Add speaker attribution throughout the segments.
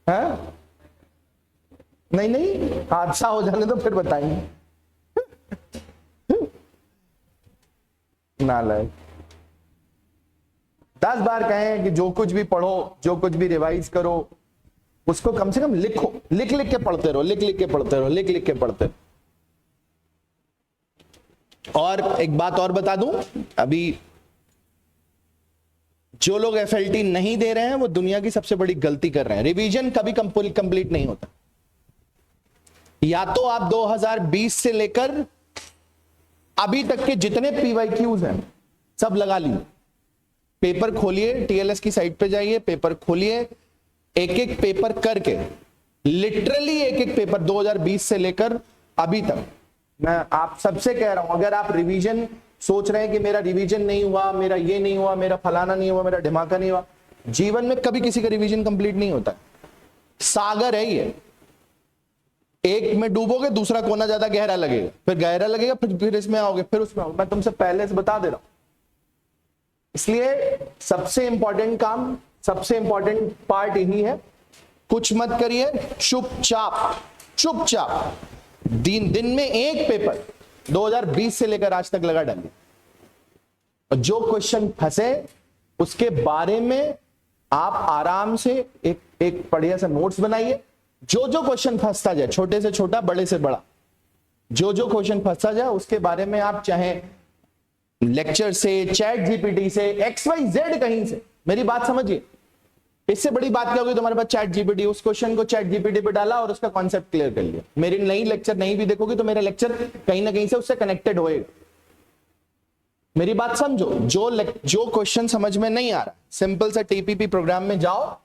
Speaker 1: है? नहीं नहीं, हादसा हो जाने तो फिर बताएंगे। नालायक। 10 बार कहें कि जो कुछ भी पढ़ो, जो कुछ भी रिवाइज करो, उसको कम से कम लिखो, लिख लिख के पढ़ते रहो, लिख लिख के पढ़ते रहो, लिख लिख के पढ़ते रहो। और एक बात और बता दूं, अभी जो लोग एफएलटी नहीं दे रहे हैं वो दुनिया की सबसे बड़ी गलती कर रहे हैं। रिवीजन कभी कंप्लीट नहीं होता। या तो आप 2020 से लेकर अभी तक के जितने पीवाईक्यूज हैं सब लगा लीजिए। पेपर खोलिए, टीएलएस की साइट पे जाइए, पेपर खोलिए, एक एक पेपर करके, लिटरली एक एक पेपर 2020 से लेकर अभी तक। मैं आप सबसे कह रहा हूं, अगर आप रिवीजन सोच रहे हैं कि मेरा रिवीजन नहीं हुआ, मेरा ये नहीं हुआ, मेरा फलाना नहीं हुआ, मेरा ढिमाका नहीं हुआ, जीवन में कभी किसी का रिवीजन कंप्लीट नहीं होता। सागर है ये, एक में डूबोगे दूसरा कोना ज्यादा गहरा लगेगा, फिर गहरा लगेगा, फिर इसमें आओगे, फिर उसमें आओगे। मैं तुमसे पहले से बता दे रहा हूं। इसलिए सबसे इंपॉर्टेंट काम, सबसे इंपॉर्टेंट पार्ट यही है, कुछ मत करिए, चुपचाप चुपचाप दिन में एक पेपर 2020 से लेकर आज तक लगा डालिए। और जो क्वेश्चन फंसे उसके बारे में आप आराम से एक बढ़िया सा नोट्स बनाइए। जो जो क्वेश्चन फंसता जाए, छोटे से छोटा, बड़े से बड़ा, जो जो क्वेश्चन फंसता जाए उसके बारे में आप चाहे लेक्चर से, चैट जीपीटी से, XYZ कहीं से, मेरी बात समझिए। इससे बड़ी बात क्या होगी, तुम्हारे पास चैट जीपीटी, उस क्वेश्चन को चैट जीपीटी पे डाला और उसका कॉन्सेप्ट क्लियर कर लिया। मेरी नई लेक्चर नहीं भी देखोगे तो मेरा लेक्चर कहीं ना कहीं से उससे कनेक्टेड होएगा। मेरी बात समझो। जो क्वेश्चन समझ में नहीं आ रहा, सिंपल सा टीपीपी प्रोग्राम में जाओ,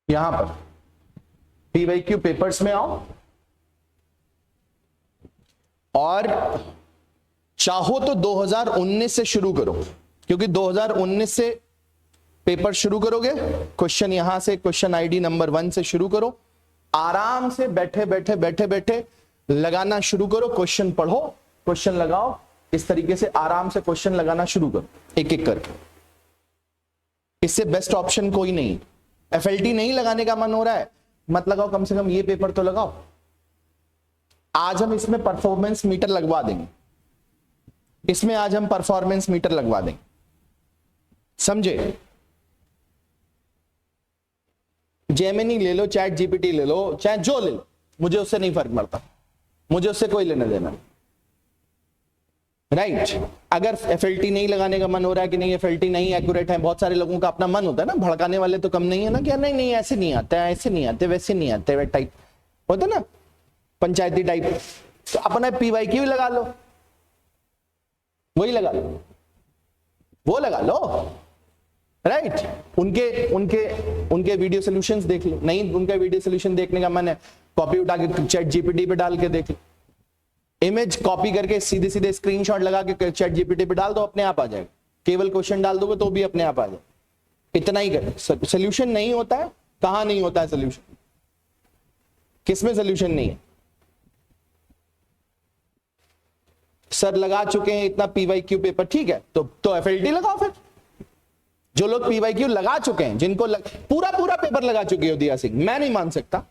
Speaker 1: यहां पर पीवाईक्यू पेपर्स में आओ और चाहो तो 2019 से शुरू करो, क्योंकि 2019 से पेपर शुरू करोगे, क्वेश्चन यहां से क्वेश्चन आईडी नंबर 1 से शुरू करो। आराम से बैठे बैठे बैठे बैठे लगाना शुरू करो, क्वेश्चन पढ़ो, क्वेश्चन लगाओ। इस तरीके से आराम से क्वेश्चन लगाना शुरू करो, एक एक करके। इससे बेस्ट ऑप्शन कोई नहीं। एफएलटी नहीं लगाने का मन हो रहा है, मत लगाओ, कम से कम ये पेपर तो लगाओ। आज हम इसमें परफॉर्मेंस मीटर लगवा देंगे, इसमें आज हम परफॉर्मेंस मीटर लगवा देंगे, समझे? जेमिनी ले लो, चैट जीपीटी ले लो, चाहे जो ले लो, मुझे उससे नहीं फर्क पड़ता, मुझे उससे कोई लेना देना, राइट? अगर एफएलटी नहीं लगाने का मन हो रहा है कि नहीं एफएलटी नहीं एक्यूरेट है, बहुत सारे लोगों का अपना मन होता है ना, भड़काने वाले तो कम नहीं है ना, कि नहीं नहीं ऐसे नहीं आते, ऐसे नहीं आते, वैसे नहीं आते, वे टाइप होता ना, पंचायती टाइप। तो अपना पीवाईक्यू लगा लो, वही लगा लो, वो लगा लो, राइट? उनके वीडियो सॉल्यूशंस देख लो। नहीं उनका वीडियो सॉल्यूशन देखने का मन है, कॉपी उठा के चैट जीपीटी पे डाल के देख लो। इमेज कॉपी करके सीधे सीधे स्क्रीनशॉट लगा के चैट जीपीटी पे डाल दो, अपने आप आ जाएगा। केवल क्वेश्चन डाल दोगे तो भी अपने आप आ जाएगा। इतना ही कर, सोल्यूशन नहीं होता है। कहां नहीं होता है सोल्यूशन? किसमें सोल्यूशन नहीं है? सर लगा चुके हैं इतना पीवाईक्यू पेपर, ठीक है, तो एफएलटी लगाओ फिर। जो लोग पीवाईक्यू लगा चुके हैं, जिनको पूरा पेपर लगा चुके हो, दिया सिंह, मैं नहीं मान सकता।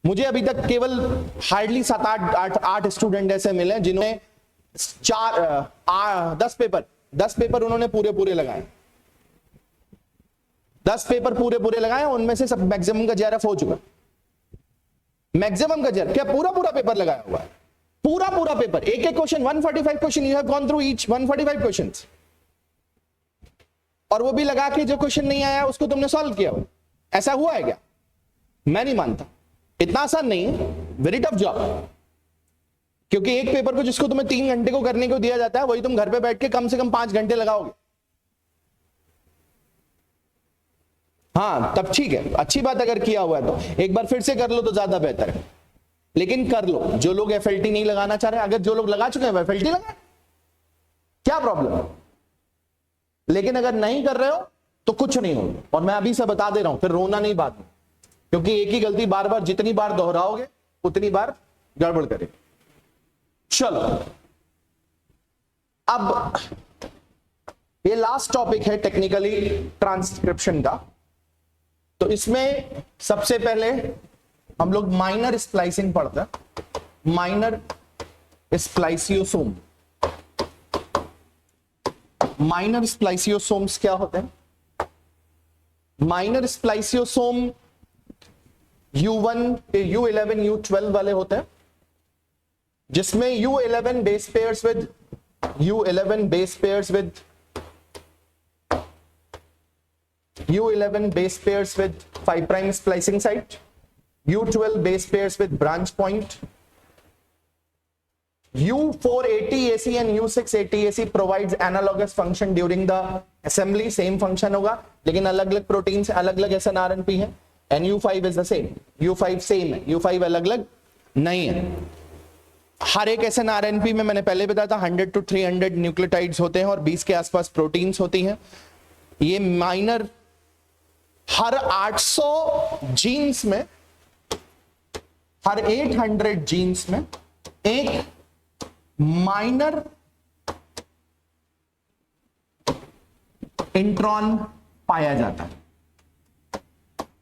Speaker 1: मुझे अभी तक केवल हार्डली 7-8 स्टूडेंट ऐसे मिले जिन्होंने 10 पेपर उन्होंने पूरे लगाए। 10 पेपर पूरे लगाए, उनमें से सब मैक्सिमम का जेआरएफ हो चुका। मैक्सिमम का जेआरएफ क्या? पूरा पेपर लगाया हुआ है, पूरा पेपर, एक एक question, 145 question, you have gone through each 145 questions. और वो भी लगा के जो क्वेश्चन नहीं आया उसको तुमने सॉल्व किया हो। ऐसा हुआ है क्या? मैं नहीं मानता। इतना आसान नहीं है, वेरी टफ जॉब। क्योंकि एक पेपर को जिसको तुम्हें 3 घंटे को करने को दिया जाता है, वही तुम घर पे बैठ के कम से कम 5 घंटे लगाओगे। हाँ तब ठीक है, अच्छी बात अगर किया हुआ है तो एक बार फिर से कर लो तो ज्यादा बेहतर है, लेकिन कर लो। जो लोग एफएलटी नहीं लगाना चाह रहे, अगर जो लोग लगा चुके हैं एफएलटी लगाए, क्या प्रॉब्लम है। लेकिन अगर नहीं कर रहे हो तो कुछ नहीं होगा, और मैं अभी से बता दे रहा हूं, फिर रोना नहीं बाद में, क्योंकि एक ही गलती बार बार जितनी बार दोहराओगे उतनी बार गड़बड़ करेगी। चलो अब ये लास्ट टॉपिक है टेक्निकली ट्रांसक्रिप्शन का। तो इसमें सबसे पहले हम लोग माइनर स्प्लाइसिंग पढ़ते हैं। माइनर स्प्लाइसियोसोम, माइनर स्प्लाइसियोसोम्स क्या होते हैं? Minor spliceosome U1, U11, U12 वाले होते हैं, जिसमें U11 base pairs with U11 base pairs with U11 base pairs with 5' splicing site, U12 base pairs with branch point, U480AC and U680AC provides analogous function during the assembly, same function होगा, लेकिन अलग अलग protein से अलग अलग SNRNP है, and U5 is the same, U5 same है, U5 अलग अलग नहीं है। हर एक SNRNP में मैंने पहले बताया था 100 to 300 न्यूक्लियोटाइड्स होते हैं और 20 के आसपास प्रोटीन्स होती हैं। ये माइनर हर 800 जीन्स में, हर 800 जीन्स में एक माइनर इंट्रॉन पाया जाता है।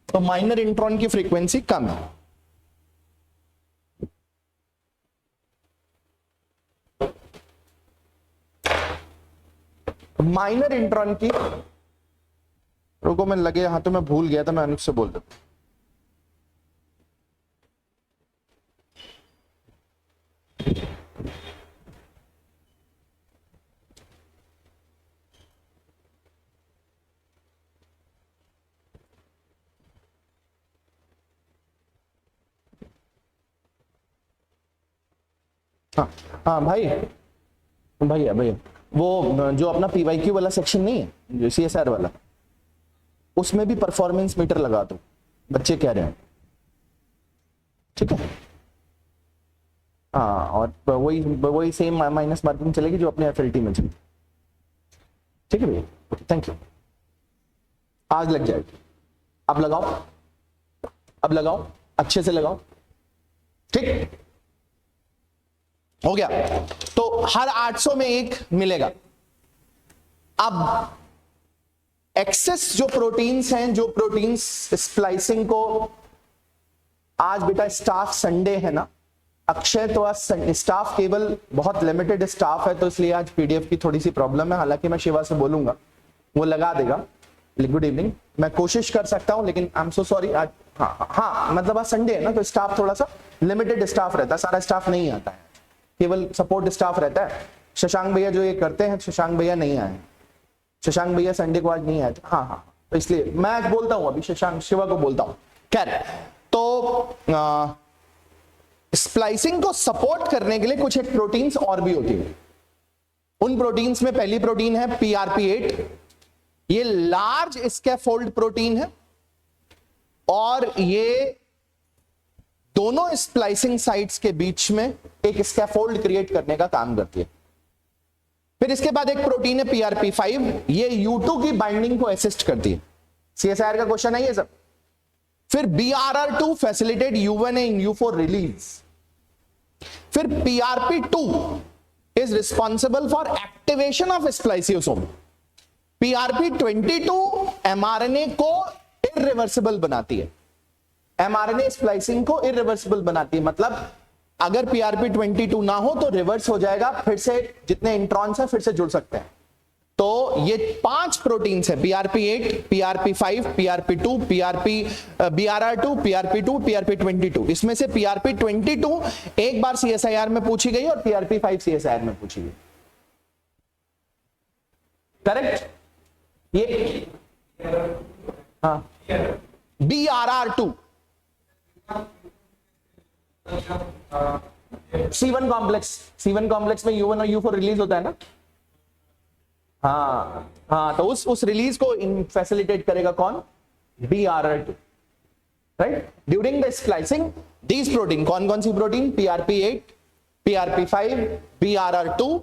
Speaker 1: तो माइनर इंट्रॉन की फ्रीक्वेंसी कम है। माइनर इंट्रॉन की, रुको मैं लगे यहां तो मैं भूल गया था, मैं अनुज से बोल देता हूं। हाँ हाँ भाई, भैया भैया वो जो अपना पीवाईक्यू वाला सेक्शन नहीं है, जो CSR वाला, उसमें भी परफॉर्मेंस मीटर लगा दो, बच्चे कह रहे हैं। ठीक है, हाँ, और वही वही सेम माइनस मार्किंग चलेगी जो अपने एफएलटी में चलेगी। ठीक है भैया, थैंक यू। आज लग जाएगी, अब लगाओ, अब लगाओ, अच्छे से लगाओ। ठीक हो गया। तो हर 800 में एक मिलेगा। अब एक्सेस जो प्रोटीन्स हैं, जो प्रोटीन्स स्प्लाइसिंग को, आज बेटा स्टाफ संडे है ना अक्षय, तो आज स्टाफ केवल बहुत लिमिटेड स्टाफ है, तो इसलिए आज पीडीएफ की थोड़ी सी प्रॉब्लम है। हालांकि मैं शिवा से बोलूंगा, वो लगा देगा। गुड इवनिंग, मैं कोशिश कर सकता हूं, लेकिन आई एम सो सॉरी आज, हाँ मतलब आज संडे है ना, तो स्टाफ थोड़ा सा लिमिटेड स्टाफ रहता है, सारा स्टाफ नहीं आता है, केवल सपोर्ट स्टाफ रहता है। शशांक भैया जो ये करते हैं, शशांक भैया नहीं आए, शशांक भैया संडे को आज नहीं आए थे। हाँ, तो इसलिए मैं आज बोलता हूं, अभी शशांक शिवा को बोलता हूं। खैर, तो स्प्लाइसिंग को सपोर्ट करने के लिए कुछ एक प्रोटीन्स और भी होती है। उन प्रोटीन्स में पहली प्रोटीन है PRP8। ये लार्ज स्कैफोल्ड प्रोटीन है और ये दोनों स्प्लाइसिंग साइट्स के बीच में एक स्कैफोल्ड क्रिएट करने का काम करती है। फिर इसके बाद एक प्रोटीन है PRP5, ये U2 की बाइंडिंग को असिस्ट करती है। CSIR का क्वेश्चन है ये सब। फिर BRR2 facilitate U1 and U4 release. फिर PRP2 is responsible for activation of spliceosome. PRP22 mRNA को इरिवर्सिबल बनाती है, mRNA स्प्लाइसिंग को इरिवर्सिबल बनाती है। मतलब अगर PRP22 ना हो तो रिवर्स हो जाएगा, फिर से जितने इंट्रॉन्स हैं फिर से जुड़ सकते हैं। तो ये 5 प्रोटीन्स है, PRP8, PRP5, PRP2, BRR2, PRP2, PRP22। इसमें से PRP22 एक बार CSIR में पूछी गई और PRP5 CSIR में पूछी गई। करेक्ट? ये हाँ, BRR2 C1 कॉम्प्लेक्स में U1 और U4 रिलीज होता है ना। हाँ, तो उस रिलीज को फैसिलिटेट करेगा कौन? BRR2, right? During the splicing these protein, कौन कौन सी protein? PRP8, PRP5, BRR2,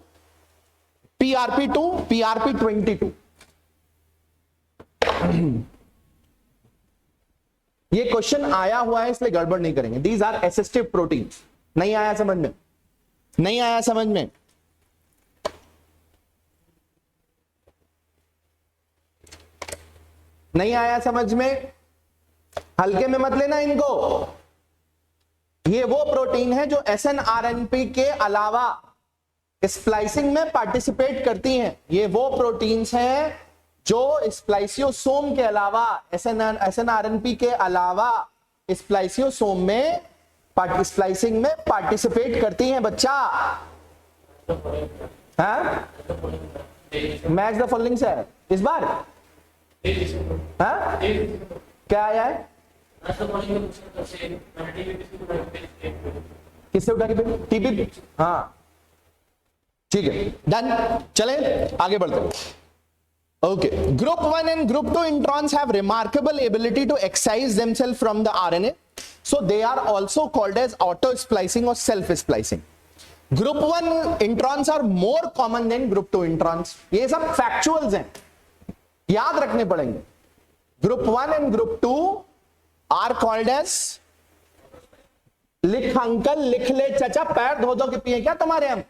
Speaker 1: PRP2, PRP22। ये क्वेश्चन आया हुआ है इसलिए गड़बड़ नहीं करेंगे। These are assistive proteins. नहीं आया समझ में? नहीं आया समझ में? नहीं आया समझ में? हल्के में मत लेना इनको। ये वो प्रोटीन है जो SNRNP के अलावा स्प्लाइसिंग में पार्टिसिपेट करती हैं। ये वो प्रोटीन्स हैं जो स्प्लाइसियोसोम के अलावा, SNRNP के अलावा स्प्लाइसियोसोम में स्प्लाइसिंग में पार्टिसिपेट करती हैं बच्चा। हाँ, मैच द फॉलोइंग से है इस बार। हाँ, क्या आया है? किससे उठा के? टीपी। हाँ ठीक है, डन। चले आगे बढ़ते हैं। Okay, group 1 and group 2 introns have remarkable ability to excise themselves from the RNA, so they are also called as auto splicing or self splicing. Group 1 introns are more common than group 2 introns. ये सब factuals हैं, याद रखने पड़ेंगे। Group 1 and group 2 are called as, लिख uncle, लिख ले चचा, पैर धो धो के पिए क्या तुम्हारे हम?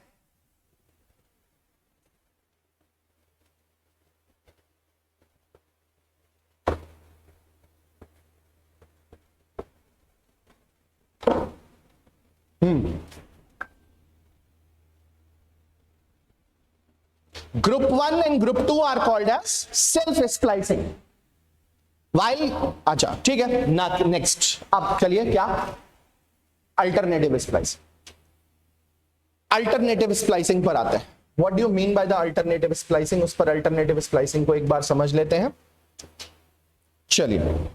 Speaker 1: Group 1 and group 2 are called as self splicing. While अच्छा ठीक है, नेक्स्ट। अब चलिए क्या? Alternative splicing. अल्टरनेटिव स्प्लाइसिंग पर आते हैं। What do you mean by the alternative splicing? उस पर अल्टरनेटिव स्प्लाइसिंग को एक बार समझ लेते हैं। चलिए,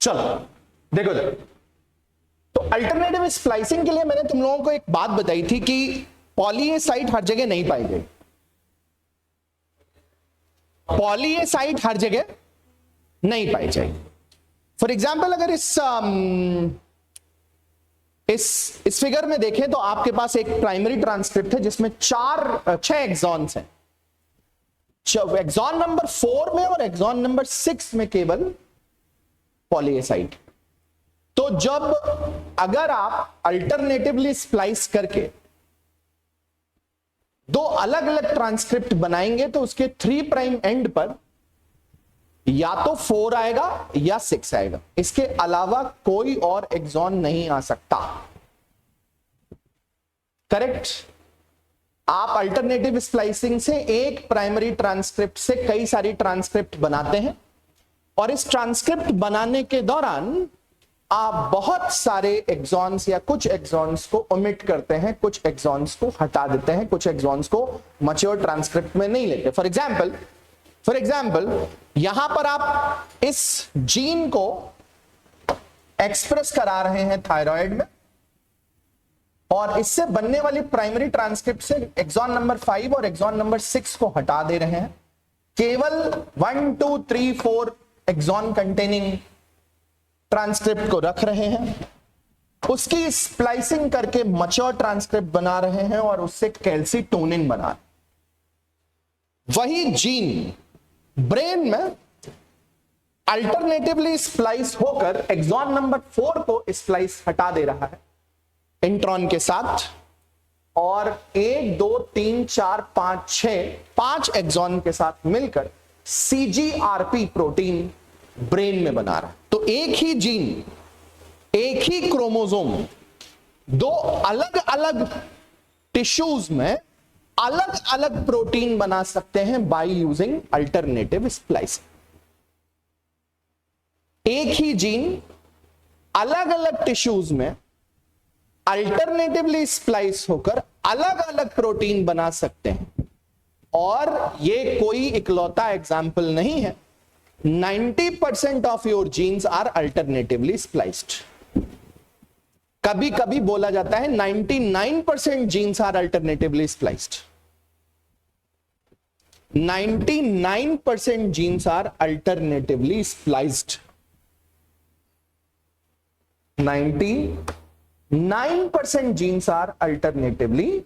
Speaker 1: चलो देखो देखो, तो अल्टरनेटिव स्प्लाइसिंग के लिए मैंने तुम लोगों को एक बात बताई थी कि पॉली ए साइट हर जगह नहीं पाई गई। पॉली ए साइट हर जगह नहीं पाई जाएगी। फॉर एग्जाम्पल अगर इस फिगर में देखें तो आपके पास एक प्राइमरी ट्रांसक्रिप्ट है जिसमें 6 एक्सॉन्स हैं। एक्सॉन नंबर 4 में और एक्सॉन नंबर 6 में केवल पॉली ए साइट। तो जब अगर आप अल्टरनेटिवली स्प्लाइस करके दो अलग अलग ट्रांसक्रिप्ट बनाएंगे तो उसके 3 प्राइम एंड पर या तो 4 आएगा या 6 आएगा, इसके अलावा कोई और एक्सॉन नहीं आ सकता। करेक्ट? आप अल्टरनेटिव स्प्लाइसिंग से एक प्राइमरी ट्रांसक्रिप्ट से कई सारी ट्रांसक्रिप्ट बनाते हैं और इस ट्रांसक्रिप्ट बनाने के दौरान आप बहुत सारे एक्सॉन्स या कुछ एक्सॉन्स को ओमिट करते हैं, कुछ एक्सॉन्स को हटा देते हैं, कुछ एक्सॉन्स को मैच्योर ट्रांसक्रिप्ट में नहीं लेते। फॉर एग्जाम्पल यहां पर आप इस जीन को एक्सप्रेस करा रहे हैं थायराइड में और इससे बनने वाली प्राइमरी ट्रांसक्रिप्ट से एक्सॉन नंबर 5 और एक्सॉन नंबर 6 को हटा दे रहे हैं, केवल 1 2 3 4 एक्सॉन कंटेनिंग ट्रांसक्रिप्ट को रख रहे हैं, उसकी स्प्लाइसिंग करके मैच्योर ट्रांसक्रिप्ट बना रहे हैं और उससे कैल्सीटोनिन बना रहे हैं। वही जीन ब्रेन में अल्टरनेटिवली स्प्लाइस होकर एक्सॉन नंबर 4 को स्प्लाइस हटा दे रहा है इंट्रॉन के साथ, और 1 2 3 4 5 6 5 एक्सॉन के साथ मिलकर CGRP प्रोटीन ब्रेन में बना रहा है। तो एक ही जीन, एक ही क्रोमोसोम दो अलग अलग टिश्यूज में अलग अलग प्रोटीन बना सकते हैं बाय यूजिंग अल्टरनेटिव स्प्लाइसिंग। एक ही जीन अलग अलग टिश्यूज में अल्टरनेटिवली स्प्लाइस होकर अलग अलग प्रोटीन बना सकते हैं, और ये कोई इकलौता एग्जाम्पल नहीं है। 90% of your genes are alternatively spliced. कभी कभी बोला जाता है 99% genes are alternatively spliced. 99% genes are alternatively spliced. 99% genes are alternatively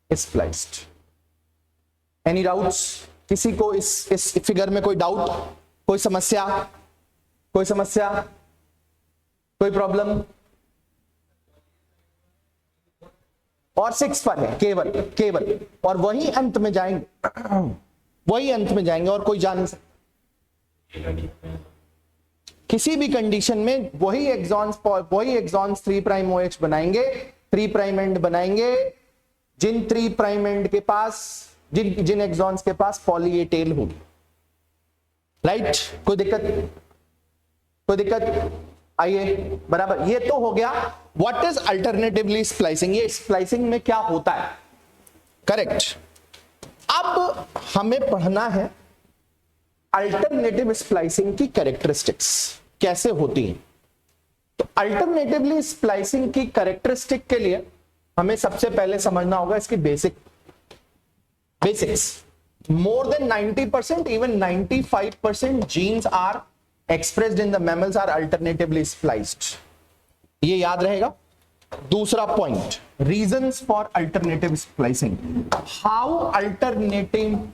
Speaker 1: spliced. Any doubts? किसी को इस फिगर में कोई डाउट, कोई समस्या, कोई समस्या, कोई प्रॉब्लम? और 6 पर है केवल केवल, और वही अंत में जाएंगे, वही अंत में जाएंगे, और कोई जा नहीं सकता। किसी भी कंडीशन में वही एक्सॉन्स 3 प्राइम OH बनाएंगे, 3 प्राइम एंड बनाएंगे, जिन 3 प्राइम एंड के पास, जिन एक्सॉन्स के पास पॉली ए टेल होगी। राइट? कोई दिक्कत? कोई दिक्कत? आइए, बराबर। ये तो हो गया व्हाट इज अल्टरनेटिवली स्प्लाइसिंग, ये स्प्लाइसिंग में क्या होता है। करेक्ट। अब हमें पढ़ना है अल्टरनेटिव स्प्लाइसिंग की कैरेक्टरिस्टिक्स कैसे होती हैं। तो अल्टरनेटिवली स्प्लाइसिंग की कैरेक्टरिस्टिक के लिए हमें सबसे पहले समझना होगा इसकी basics. More than 90%, even 95% genes are expressed in the mammals are alternatively spliced. ये याद रहेगा। दूसरा point, reasons for alternative splicing. How alternative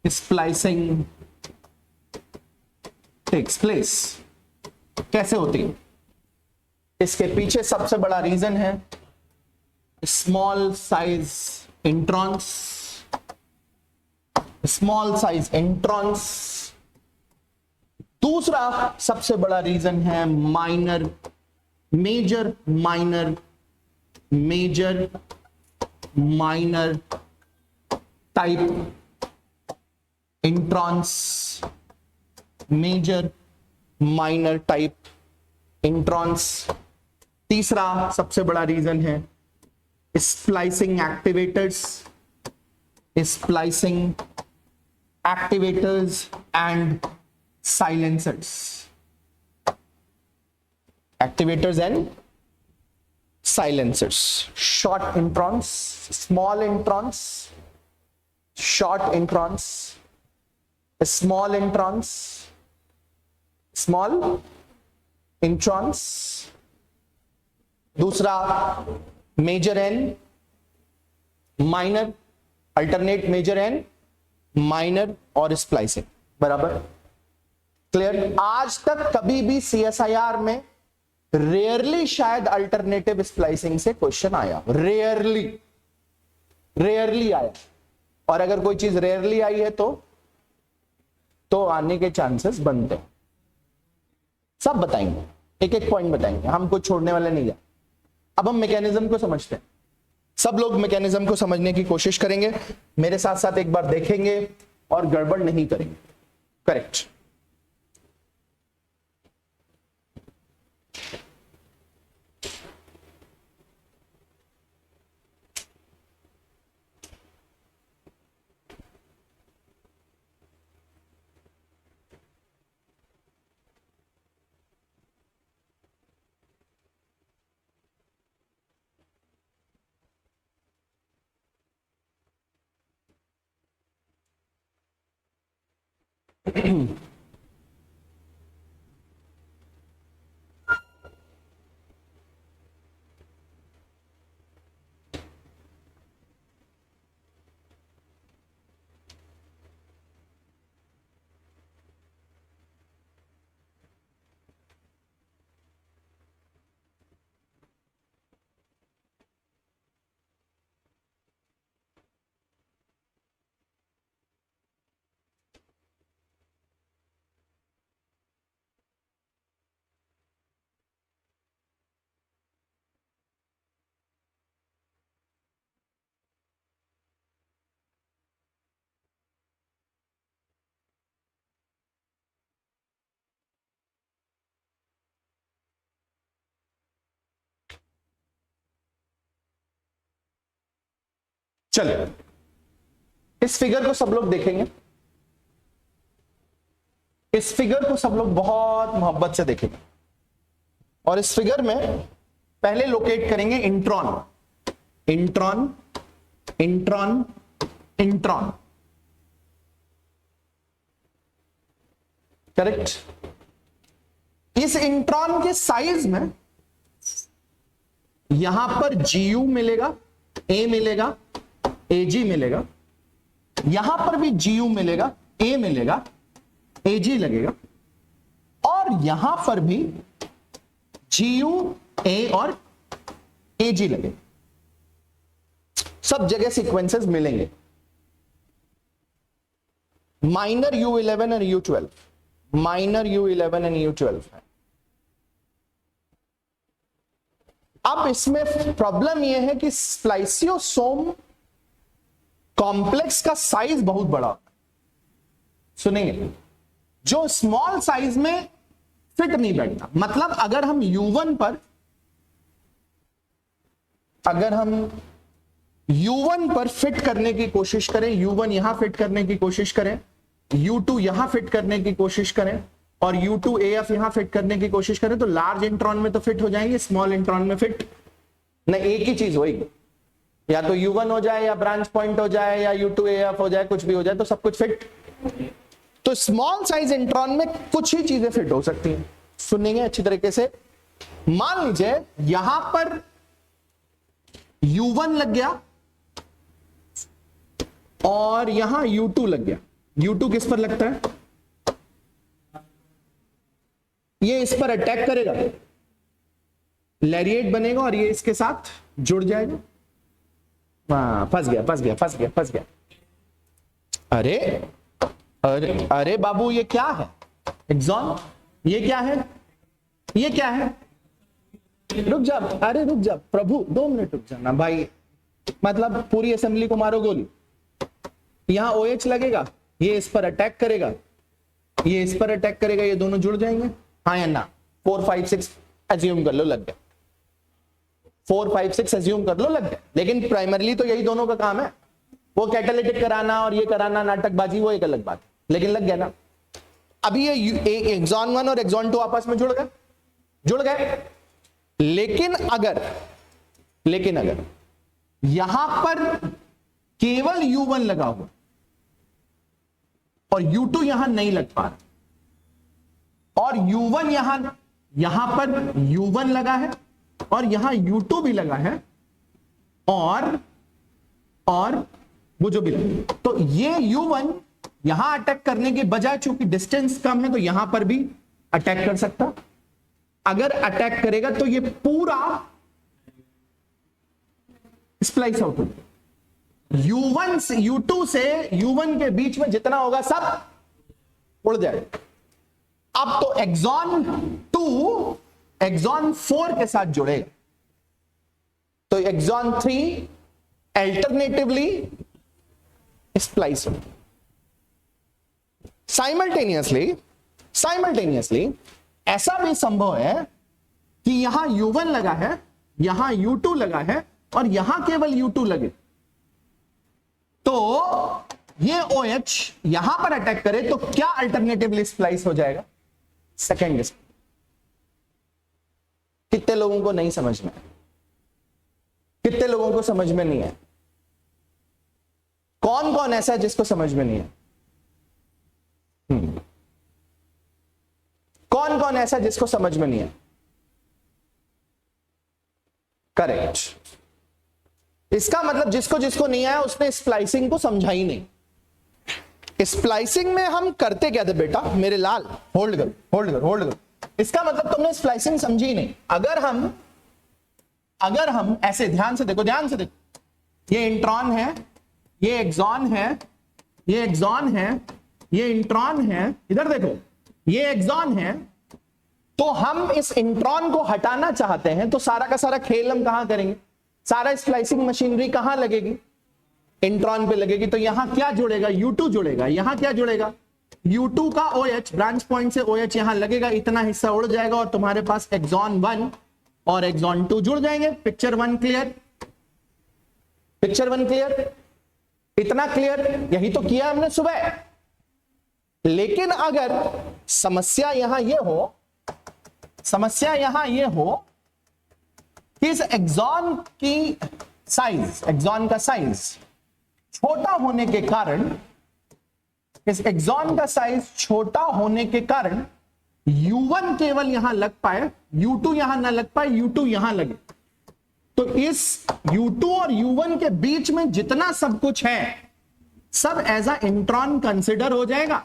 Speaker 1: splicing takes place, कैसे होती है। इसके पीछे सबसे बड़ा रीजन है small size introns. Small size introns. दूसरा सबसे बड़ा रीजन है major minor type introns. Major minor type introns. तीसरा सबसे बड़ा रीजन है splicing activators and silencers. Activators and silencers. Short introns, small introns, short introns, small introns, small introns. दूसरा major and minor, alternate major and minor और splicing. बराबर? Clear? आज तक कभी भी CSIR में रेयरली शायद अल्टरनेटिव स्प्लाइसिंग से क्वेश्चन आया, रेयरली आया। और अगर कोई चीज रेयरली आई है तो आने के चांसेस बनते हैं। सब बताएंगे, एक एक पॉइंट बताएंगे, हम कुछ छोड़ने वाले नहीं है। अब हम मैकेनिज्म को समझते हैं। सब लोग मैकेनिज्म को समझने की कोशिश करेंगे, मेरे साथ साथ एक बार देखेंगे और गड़बड़ नहीं करेंगे। करेक्ट? चलिए इस फिगर को सब लोग देखेंगे, इस फिगर को सब लोग बहुत मोहब्बत से देखेंगे और इस फिगर में पहले लोकेट करेंगे intron, intron, intron, intron, correct. इस इंट्रॉन के साइज में यहां पर GU मिलेगा, A मिलेगा, AG मिलेगा, यहां पर भी GU मिलेगा, A मिलेगा, AG लगेगा और यहां पर भी GU, A और AG लगेगा। सब जगह सीक्वेंसेस मिलेंगे। माइनर U11 और U12, minor U11 and U12 है। अब इसमें प्रॉब्लम यह है कि स्प्लाइसियोसोम कॉम्प्लेक्स का साइज बहुत बड़ा होता है। सुनेंगे, जो स्मॉल साइज में फिट नहीं बैठता। मतलब अगर हम U1 पर फिट करने की कोशिश करें, U1 यहां फिट करने की कोशिश करें, U2 यहां फिट करने की कोशिश करें और U2 AF यहां फिट करने की कोशिश करें तो लार्ज इंट्रॉन में तो फिट हो जाएंगे, स्मॉल इंट्रॉन में फिट नहीं। एक ही चीज होगी, या तो U1 हो जाए या ब्रांच पॉइंट हो जाए या U2 AF हो जाए, कुछ भी हो जाए तो सब कुछ फिट। तो स्मॉल साइज इंट्रॉन में कुछ ही चीजें फिट हो सकती हैं। सुनेंगे अच्छी तरीके से। मान लीजिए यहां पर U1 लग गया और यहां U2 लग गया। U2 किस पर लगता है? ये इस पर अटैक करेगा, लैरिएट बनेगा और ये इसके साथ जुड़ जाएगा। फंस गया, फंस गया, फंस गया, फंस गया। अरे अरे अरे बाबू, ये क्या है? एक्सॉन, ये क्या है? ये क्या है? रुक जा, अरे रुक जा प्रभु, 2 मिनट रुक जाना भाई। मतलब पूरी असेंबली को मारो गोली। यहां OH लगेगा, ये इस पर अटैक करेगा, ये इस पर अटैक करेगा, ये दोनों जुड़ जाएंगे। हाँ या ना? 4, 5, 6 एज्यूम कर लो लग गया। 4, 5, 6 एज्यूम कर लो लग गया। लेकिन प्राइमरीली तो यही दोनों का काम है। वो कैटालिटिक कराना और ये कराना, नाटकबाजी, वो एक अलग बात है, लेकिन लग गया ना। अभी ये एक्सॉन 1 और एक्सॉन 2 आपस में जुड़ गए। लेकिन अगर यहां पर केवल U1 लगा हुआ और U2 यहां नहीं लग पा रहा और U1 यहां पर U1 लगा है और यहां U2 भी लगा है और वो जो भी लगा, तो ये U1 यहां अटैक करने के बजाय, चूंकि डिस्टेंस कम है तो यहां पर भी अटैक कर सकता। अगर अटैक करेगा तो ये पूरा स्प्लाइस आउट हो जाएगा। U1 से U2 से U1 के बीच में जितना होगा सब उड़ जाएगा। अब तो एक्सॉन 2 एक्सॉन 4 के साथ जुड़ेगा, तो एक्सॉन 3 अल्टरनेटिवली स्प्लाइस हो। साइमल्टेनियसली ऐसा भी संभव है कि यहां U1 लगा है, यहां U2 लगा है और यहां केवल U2 लगे, तो ये OH यहां पर अटैक करे तो क्या अल्टरनेटिवली स्प्लाइस हो जाएगा? सेकेंड। कितने लोगों को नहीं समझ में? कितने लोगों को समझ में नहीं है? कौन कौन ऐसा है जिसको समझ में नहीं है? कौन कौन ऐसा जिसको समझ में नहीं है? करेक्ट। इसका मतलब जिसको जिसको नहीं आया उसने स्प्लाइसिंग को समझा ही नहीं। स्प्लाइसिंग में हम करते क्या थे बेटा मेरे लाल? होल्ड कर। इसका मतलब तुमने स्प्लाइसिंग समझी ही नहीं। अगर हम ऐसे ध्यान से देखो, ये इंट्रॉन है, ये एक्सॉन है, ये एक्सॉन है, ये इंट्रॉन है, इधर देखो, ये एक्सॉन है। तो हम इस इंट्रॉन को हटाना चाहते हैं तो सारा का सारा खेल हम कहां करेंगे? सारा स्प्लाइसिंग मशीनरी कहां लगेगी? इंट्रॉन पे लगेगी। तो यहां क्या जुड़ेगा? U2 जुड़ेगा। यहां क्या जुड़ेगा? U2 का OH, ब्रांच पॉइंट से OH यहां लगेगा, इतना हिस्सा उड़ जाएगा और तुम्हारे पास एक्सॉन 1 और एक्सॉन 2 जुड़ जाएंगे। Picture 1 clear? इतना क्लियर? यही तो किया हमने सुबह। लेकिन अगर समस्या यहां ये हो, समस्या यहां ये हो कि इस एक्सॉन की साइज, एक्सॉन का साइज छोटा होने के कारण, इस एक्सॉन का साइज छोटा होने के कारण U1 केवल यहां लग पाए, U2 यहां ना लग पाए, U2 यहां लगे, तो इस U2 और U1 के बीच में जितना सब कुछ है सब एज अ इंट्रॉन कंसिडर हो जाएगा।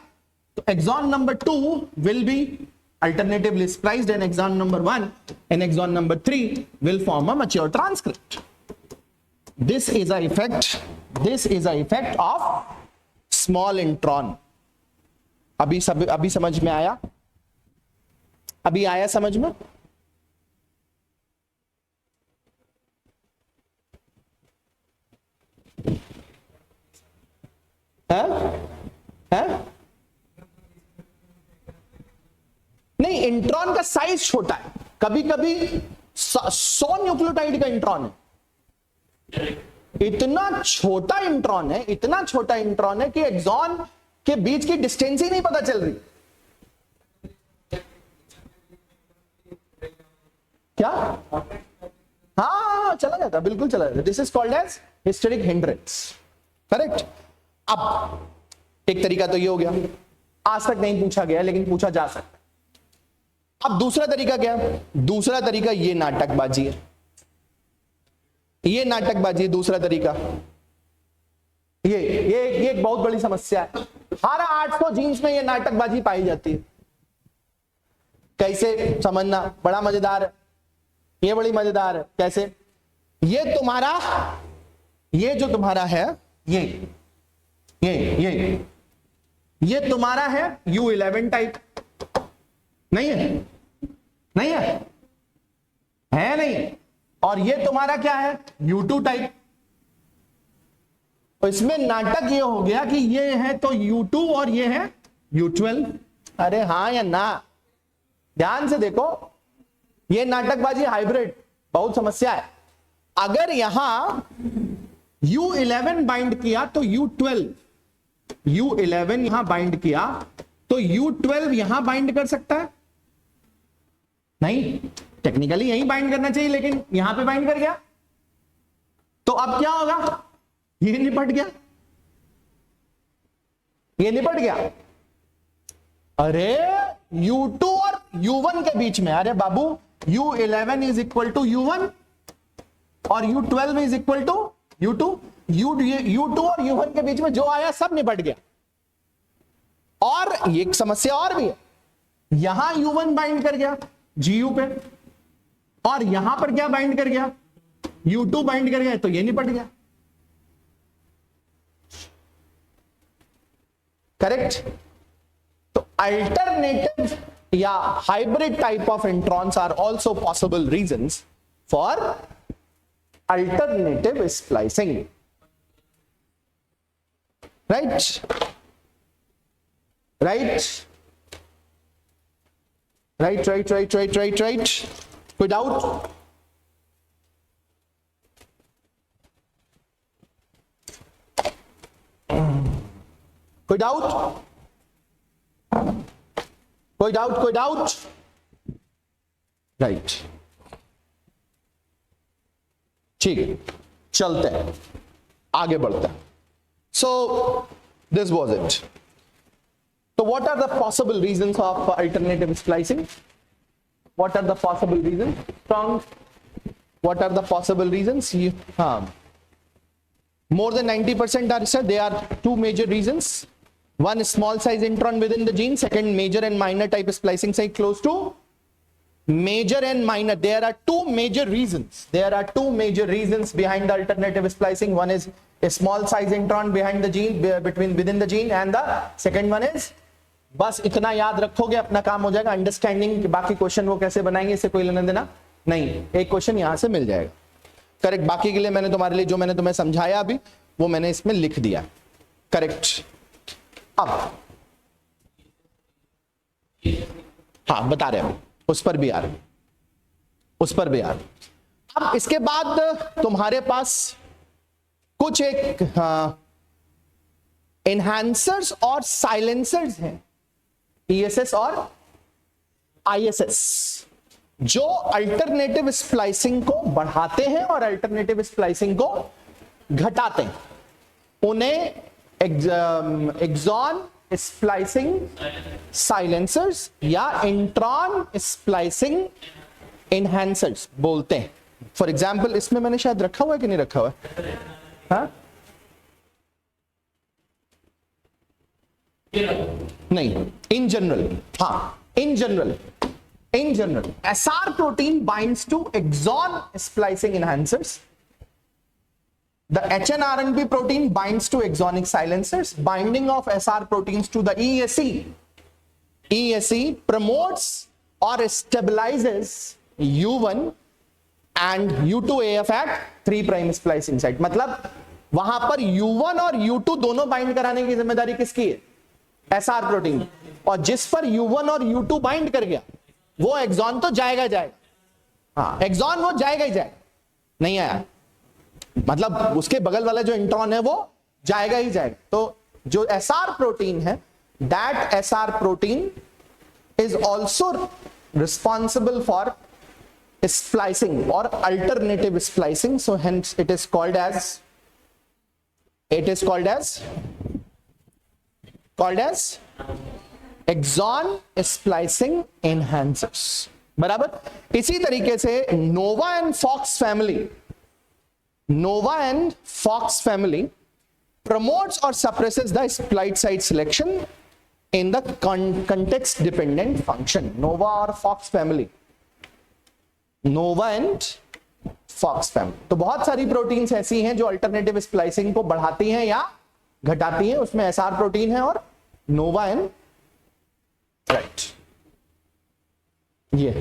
Speaker 1: तो exon number 2 will be alternatively spliced and exon number 1 and exon number 3 will form a mature transcript. This is a effect of small intron. अभी समझ में आया? अभी आया समझ में? है? नहीं, इंट्रॉन का साइज छोटा है। कभी कभी 100 न्यूक्लियोटाइड का इंट्रॉन है, इतना छोटा इंट्रॉन है, इतना छोटा इंट्रॉन है कि एक्सॉन के बीच की डिस्टेंस ही नहीं पता चल रही। क्या? हाँ, चला जाता, बिल्कुल चला जाता। This is called as hysteric hindrance, correct. अब एक तरीका तो ये हो गया, आज तक नहीं पूछा गया लेकिन पूछा जा सकता। अब दूसरा तरीका क्या है? दूसरा तरीका ये नाटकबाजी है, ये नाटकबाजी है दूसरा तरीका। ये एक बहुत बड़ी समस्या है, हर 800 जीन्स में ये नाटकबाजी पाई जाती है। कैसे समझना? बड़ा मजेदार है, ये बड़ी मजेदार है। कैसे? ये तुम्हारा, ये जो तुम्हारा है, ये तुम्हारा है U11 टाइप, नहीं है? नहीं है? है नहीं? और ये तुम्हारा क्या है? U2 type. तो इसमें नाटक ये हो गया कि ये है तो U2 और ये है U12। अरे हाँ या ना? ध्यान से देखो, ये नाटकबाजी हाइब्रिड, बहुत समस्या है। अगर यहां U11 बाइंड किया तो U11 यहां बाइंड किया तो U12 यहां बाइंड कर सकता है? नहीं, टेक्निकली यहीं बाइंड करना चाहिए लेकिन यहां पे बाइंड कर गया, तो अब क्या होगा? ये निपट गया, ये निपट गया। अरे U2 और U1 के बीच में, अरे बाबू, U11 is equal to U1 और U12 is equal to U2। U2 और U1 के बीच में जो आया सब निपट गया। और एक समस्या और भी है, यहां U1 बाइंड कर गया GU पे, और यहां पर क्या बाइंड कर गया? U2 बाइंड कर गया, तो ये निपट गया। करेक्ट? तो अल्टरनेटिव या hybrid type of introns are also possible reasons for alternative splicing, right? Right. कोई डाउट? कोई डाउट? राइट, ठीक है, चलते हैं, आगे बढ़ते हैं। So this was it. So what are the possible reasons of alternative splicing? What are the possible reasons? Strong. What are the possible reasons? More than 90% are said. There are two major reasons. One, small size intron within the gene. Second, major and minor type splicing site close to major and minor. There are two major reasons. There are two major reasons behind the alternative splicing. One is a small size intron behind the gene, within the gene, and the second one is, बस इतना याद रखोगे अपना काम हो जाएगा। Understanding, बाकी question वो कैसे बनाएंगे इससे कोई लेना देना नहीं, एक क्वेश्चन यहां से मिल जाएगा। करेक्ट? बाकी के लिए मैंने तुम्हारे लिए जो मैंने तुम्हें समझाया अभी वो मैंने इसमें लिख दिया। करेक्ट? अब हाँ, बता रहे हैं, उस पर भी आ रहे, उस पर भी आ रहे। अब इसके बाद तुम्हारे पास कुछ एक एनहांसर्स और साइलेंसर्स हैं, ईएसएस और आईएसएस, जो अल्टरनेटिव स्प्लाइसिंग को बढ़ाते हैं और अल्टरनेटिव स्प्लाइसिंग को घटाते हैं। उन्हें एक्सॉन स्प्लाइसिंग साइलेंसर्स या इंट्रॉन स्प्लाइसिंग एनहांसर्स बोलते हैं। फॉर एग्जाम्पल, इसमें मैंने शायद रखा हुआ है कि नहीं रखा हुआ है? हाँ? नहीं, इन जनरल, हाँ, in general SR protein binds to exon splicing enhancers. The HNRNP protein binds to exonic silencers. Binding of SR proteins to the ESE promotes or stabilizes U1 and U2AF at 3' splicing site. मतलब वहां पर U1 और U2 दोनों bind कराने की जिम्मेदारी किसकी है? SR protein. और जिस पर U1 और U2 बाइंड कर गया वो एक्सॉन तो जाएगा, हाँ, एक्सॉन वो जाएगा ही जाएगा, नहीं आया मतलब उसके बगल वाला जो इंट्रॉन है वो जाएगा ही जाएगा। तो जो एसआर प्रोटीन है, that SR protein is also responsible for splicing or alternative splicing, so hence it is called as exon splicing enhancers। बराबर। इसी तरीके से NOVA and fox family promotes or suppresses the splice site selection in the context dependent function। Nova और Fox family, Nova and fox family. तो बहुत सारी proteins ऐसी हैं जो अल्टरनेटिव स्प्लाइसिंग को बढ़ाती हैं या घटाती हैं, उसमें एसआर प्रोटीन है और नोवा एंड राइट ये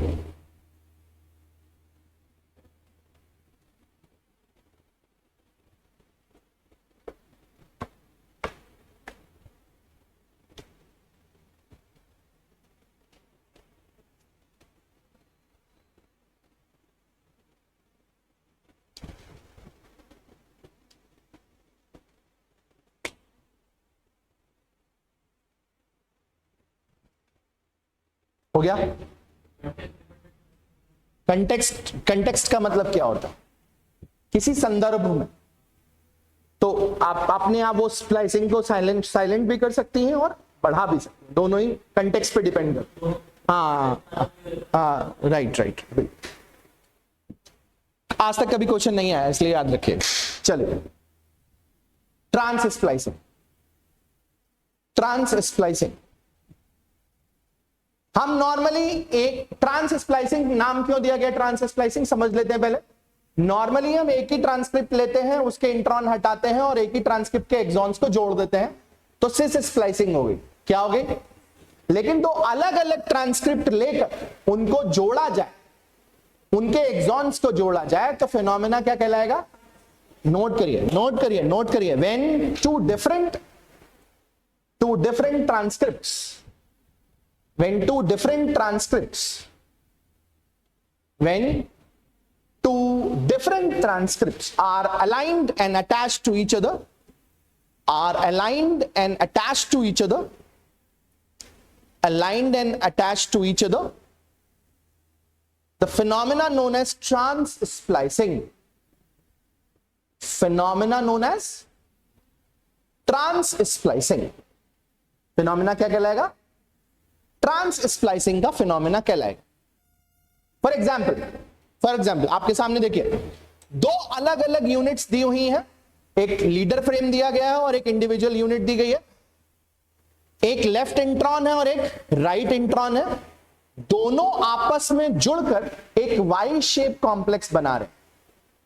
Speaker 1: हो गया। कंटेक्स्ट का मतलब क्या होता है? किसी संदर्भ में तो आपने आप वो स्प्लाइसिंग को साइलेंट भी कर सकती हैं और बढ़ा भी सकती हैं, दोनों ही कंटेक्स्ट पे डिपेंड करते हैं। हाँ, राइट। आज तक कभी क्वेश्चन नहीं आया इसलिए याद रखिए। चलिए, ट्रांस स्प्लाइसिंग हम नॉर्मली एक ट्रांस स्प्लाइसिंग नाम क्यों दिया गया? ट्रांस स्प्लाइसिंग समझ लेते हैं पहले। नॉर्मली हम एक ही ट्रांसक्रिप्ट लेते हैं, उसके इंट्रॉन हटाते हैं और एक ही ट्रांसक्रिप्ट के एक्सॉन्स को जोड़ देते हैं, तो सिस स्प्लाइसिंग हो गई। क्या हो गई? लेकिन दो अलग अलग ट्रांसक्रिप्ट लेकर उनको जोड़ा जाए, उनके एक्सॉन्स को जोड़ा जाए, तो फिनोमेना क्या कहलाएगा? नोट करिए। When two different transcripts when two different transcripts are aligned and attached to each other, the phenomena known as trans splicing, phenomena क्या कहलाएगा? ट्रांस स्प्लाइसिंग का फिनोमेना कहलाएगा। फॉर एग्जाम्पल आपके सामने देखिए, दो अलग अलग यूनिट्स दी हुई हैं, एक लीडर फ्रेम दिया गया है और एक इंडिविजुअल यूनिट दी गई है, एक लेफ्ट इंट्रॉन है और एक राइट इंट्रॉन है, दोनों आपस में जुड़कर एक वाई शेप कॉम्प्लेक्स बना रहे हैं।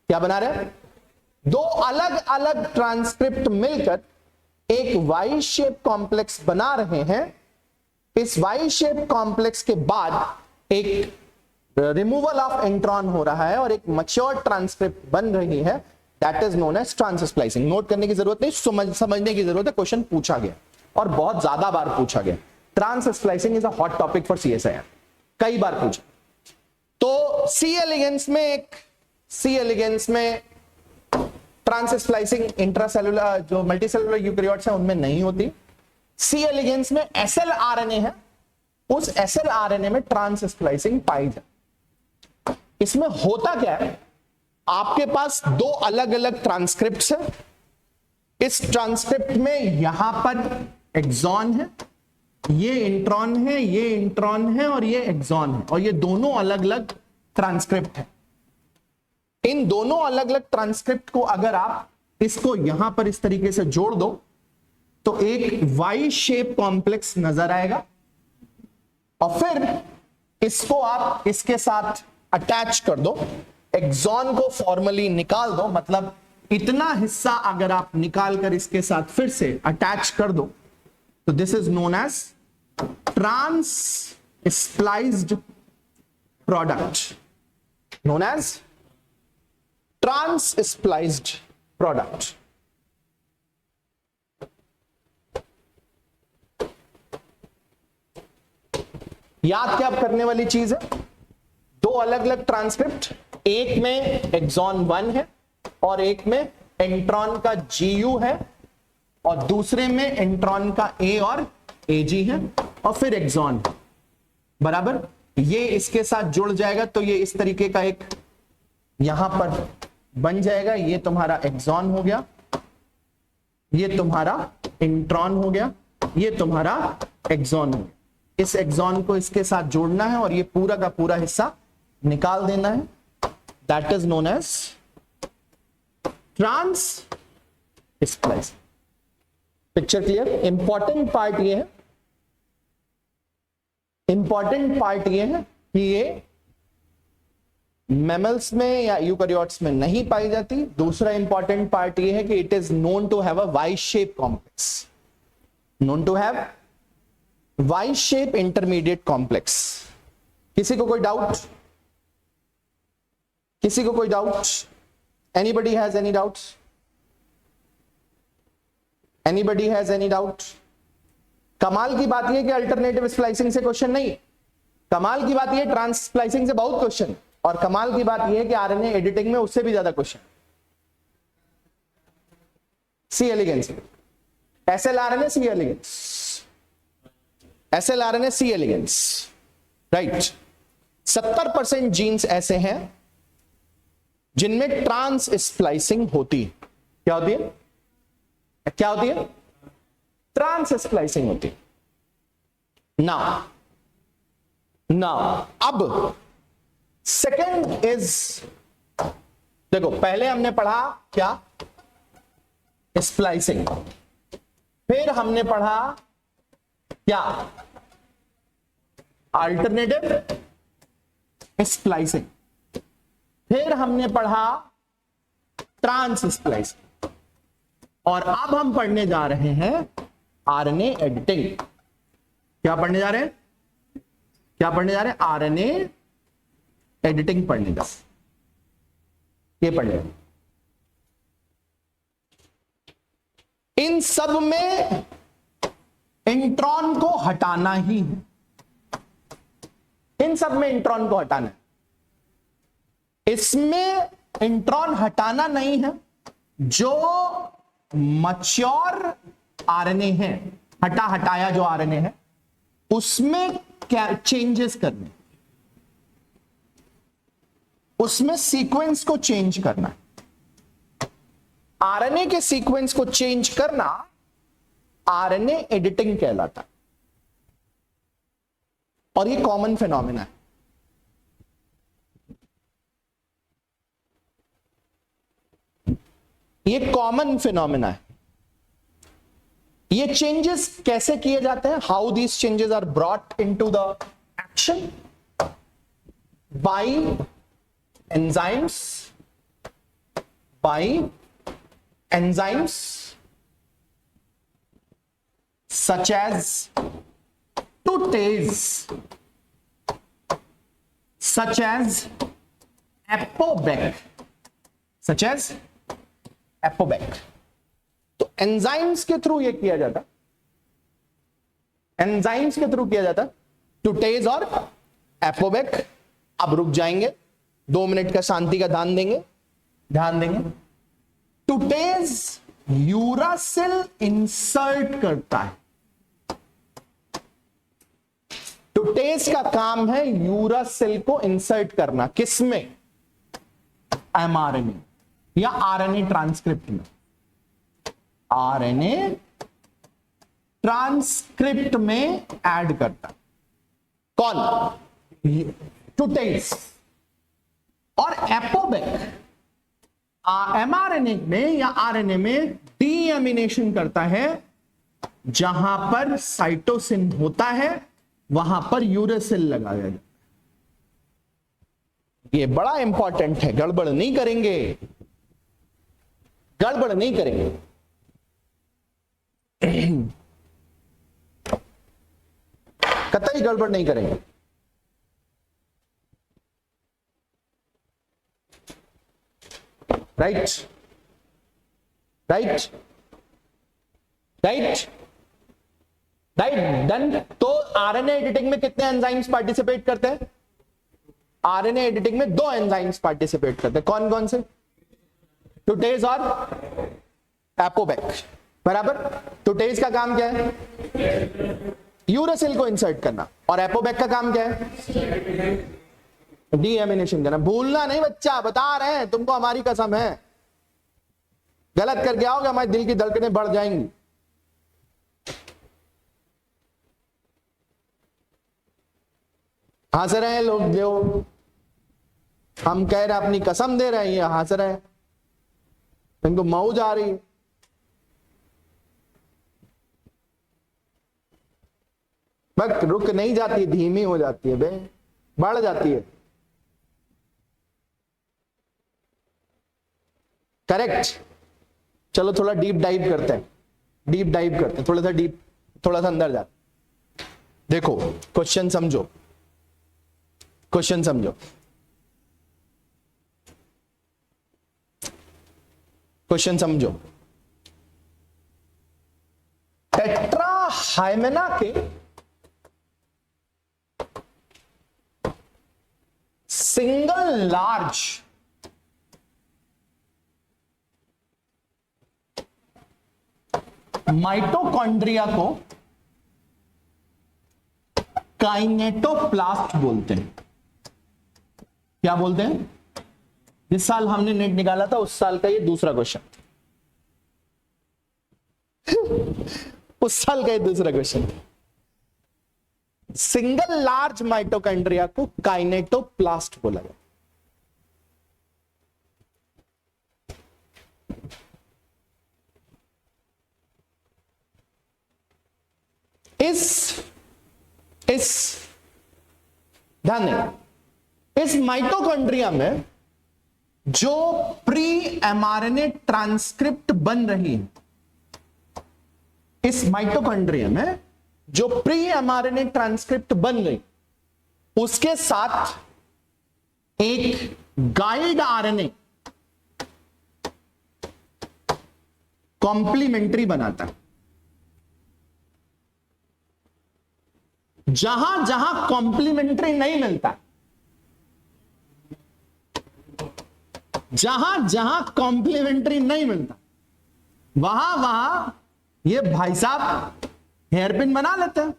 Speaker 1: क्या बना रहे हैं? दो अलग अलग ट्रांसक्रिप्ट मिलकर एक वाई शेप कॉम्प्लेक्स बना रहे हैं। इस वाई शेप कॉम्प्लेक्स के बाद एक रिमूवल ऑफ इंट्रॉन हो रहा है और एक मैच्योर ट्रांसक्रिप्ट बन रही है, that is known as trans splicing. Note करने की जरूरत नहीं, समझने की जरूरत है, क्वेश्चन पूछा गया और बहुत ज्यादा बार पूछा गया। Trans splicing is a hot topic for CSIR, कई बार पूछा। तो सी एलिगेंस में ट्रांस स्प्लाइसिंग इंट्रासेलुलर जो मल्टीसेलुलर यूकैरियोट्स हैं उनमें नहीं होती। सी एलिगेंस में एसएल आरएनए है, उस एसएल आरएनए में ट्रांस स्प्लाइसिंग पाई जाती। इसमें होता क्या है, आपके पास दो अलग अलग ट्रांसक्रिप्ट्स है। इस ट्रांसक्रिप्ट में यहां पर एक्सॉन है, ये इंट्रॉन है, ये इंट्रॉन है और ये एक्सॉन है, और ये दोनों अलग अलग ट्रांसक्रिप्ट है। इन दोनों अलग अलग ट्रांसक्रिप्ट को अगर आप इसको यहां पर इस तरीके से जोड़ दो तो एक वाई शेप कॉम्प्लेक्स नजर आएगा, और फिर इसको आप इसके साथ अटैच कर दो, एक्सॉन को फॉर्मली निकाल दो, मतलब इतना हिस्सा अगर आप निकाल कर इसके साथ फिर से अटैच कर दो तो this is known as trans spliced product, known as trans spliced product. याद क्या करने वाली चीज है, दो अलग अलग ट्रांसक्रिप्ट, एक में एक्सॉन 1 है और एक में इंट्रॉन का GU है और दूसरे में इंट्रॉन का A और AG है और फिर एक्सॉन है, बराबर। ये इसके साथ जुड़ जाएगा तो ये इस तरीके का एक यहां पर बन जाएगा। ये तुम्हारा एक्सॉन हो गया, ये तुम्हारा इंट्रॉन हो गया, ये तुम्हारा एक्सॉन हो गया। इस एक्सॉन को इसके साथ जोड़ना है और ये पूरा का पूरा हिस्सा निकाल देना है, that is known as trans splicing. Picture clear? Important part ये है, इंपॉर्टेंट पार्ट ये है कि ये मैमल्स में या यूकैरियोट्स में नहीं पाई जाती। दूसरा इंपॉर्टेंट पार्ट ये है कि it is known to have a Y shape complex, known to have Y shape intermediate complex. किसी को कोई डाउट? किसी को कोई doubt? Anybody has any doubts? Anybody has any doubt? कमाल की बात यह कि अल्टरनेटिव स्प्लाइसिंग से क्वेश्चन नहीं, कमाल की बात यह ट्रांस स्प्लाइसिंग से बहुत क्वेश्चन, और कमाल की बात यह है कि आरएनए एडिटिंग में उससे भी ज्यादा क्वेश्चन। सी एलिगेंस, एसएलआरएनए, सी एलिगेंस, एसएलआरएनए, सी एलिगेंस, राइट। 70% जीन्स ऐसे हैं जिनमें ट्रांस स्प्लाइसिंग होती है। क्या होती है? क्या होती है? ट्रांस स्प्लाइसिंग होती है। नाउ अब सेकेंड इज, देखो पहले हमने पढ़ा क्या? स्प्लाइसिंग, फिर हमने पढ़ा क्या? अल्टरनेटिव स्प्लाइसिंग, फिर हमने पढ़ा ट्रांस स्प्लाइसिंग, और अब हम पढ़ने जा रहे हैं आरएनए एडिटिंग। क्या पढ़ने जा रहे हैं? क्या पढ़ने जा रहे हैं? आरएनए एडिटिंग पढ़ने जा, ये पढ़ने। इन सब में इंट्रॉन को हटाना ही है, इन सब में इंट्रॉन को हटाना है। इसमें इंट्रॉन हटाना नहीं है, जो मैच्योर आरएनए है, हटाया जो आरएनए है उसमें क्या चेंजेस करने, उसमें सीक्वेंस को चेंज करना। आरएनए के सीक्वेंस को चेंज करना आरएनए एडिटिंग कहलाता, और ये कॉमन फिनोमेना है। ये कॉमन फिनोमेना है। ये चेंजेस कैसे किए जाते हैं? How these changes are brought into the action? By enzymes, by enzymes such as tutase, such as apobec, such as apobec। तो एंजाइम्स के थ्रू ये किया जाता, एंजाइम्स के थ्रू किया जाता, टूटेज और एपोबेक। अब रुक जाएंगे, 2 मिनट का शांति का ध्यान देंगे। टुटेज यूरासिल इंसर्ट करता है। टुटेज का काम है यूरासिल को इंसर्ट करना, किसमें? एमआरएनए या आरएनए ट्रांसक्रिप्ट में। आरएनए ट्रांसक्रिप्ट में ऐड करता है कौन? टुटेज। और एपोबैक एमआरएनए में या आरएनए में डीएमिनेशन करता है। जहां पर साइटोसिन होता है वहां पर यूरेसिल लगाया जाता है। ये बड़ा इंपॉर्टेंट है, गड़बड़ नहीं करेंगे, गड़बड़ नहीं करेंगे। कतई गड़बड़ नहीं करेंगे। Right right right right, done. तो आरएनए एडिटिंग में कितने एंजाइम्स पार्टिसिपेट करते हैं? आरएनए एडिटिंग में 2 एंजाइम्स पार्टिसिपेट करते हैं। कौन कौन से? टुटेज और एपोबैक, बराबर। टुटेज का काम क्या है? यूरेसिल को इंसर्ट करना। और एपोबैक का काम क्या है? डीएमिनेशन करना। भूलना नहीं बच्चा, बता रहे हैं तुमको, हमारी कसम है। गलत करके आओगे हमारे दिल की धड़कनें बढ़ जाएंगी। हंस रहे हैं लोग, जो हम कह रहे हैं अपनी कसम दे रहे हैं, ये हंस रहे हैं, इनको मौज आ रही है। बस रुक नहीं जाती, धीमी हो जाती है बे, बढ़ जाती है। करेक्ट। चलो थोड़ा डीप डाइव करते हैं, डीप डाइव करते हैं, थोड़ा सा डीप, थोड़ा सा अंदर जाते। देखो क्वेश्चन समझो, क्वेश्चन समझो। क्वेश्चन समझो। टेट्राहाइमेना के सिंगल लार्ज माइटोकॉन्ड्रिया को काइनेटोप्लास्ट बोलते हैं। क्या बोलते हैं? जिस साल हमने नेट निकाला था उस साल का ये दूसरा क्वेश्चन। उस साल का ये दूसरा क्वेश्चन। सिंगल लार्ज माइटोकॉन्ड्रिया को काइनेटोप्लास्ट बोला गया। ध्यान दें, इस माइटोकॉन्ड्रिया में जो प्री एमआरएनए ट्रांसक्रिप्ट बन रही है, इस माइटोकॉन्ड्रिया में जो प्री एमआरएनए ट्रांसक्रिप्ट बन रही, उसके साथ एक गाइड आरएनए कॉम्प्लीमेंट्री बनाता है। जहां जहां कॉम्प्लीमेंट्री नहीं मिलता, जहां जहां कॉम्प्लीमेंट्री नहीं मिलता, वहां वहां ये भाई साहब हेयरपिन बना लेते हैं,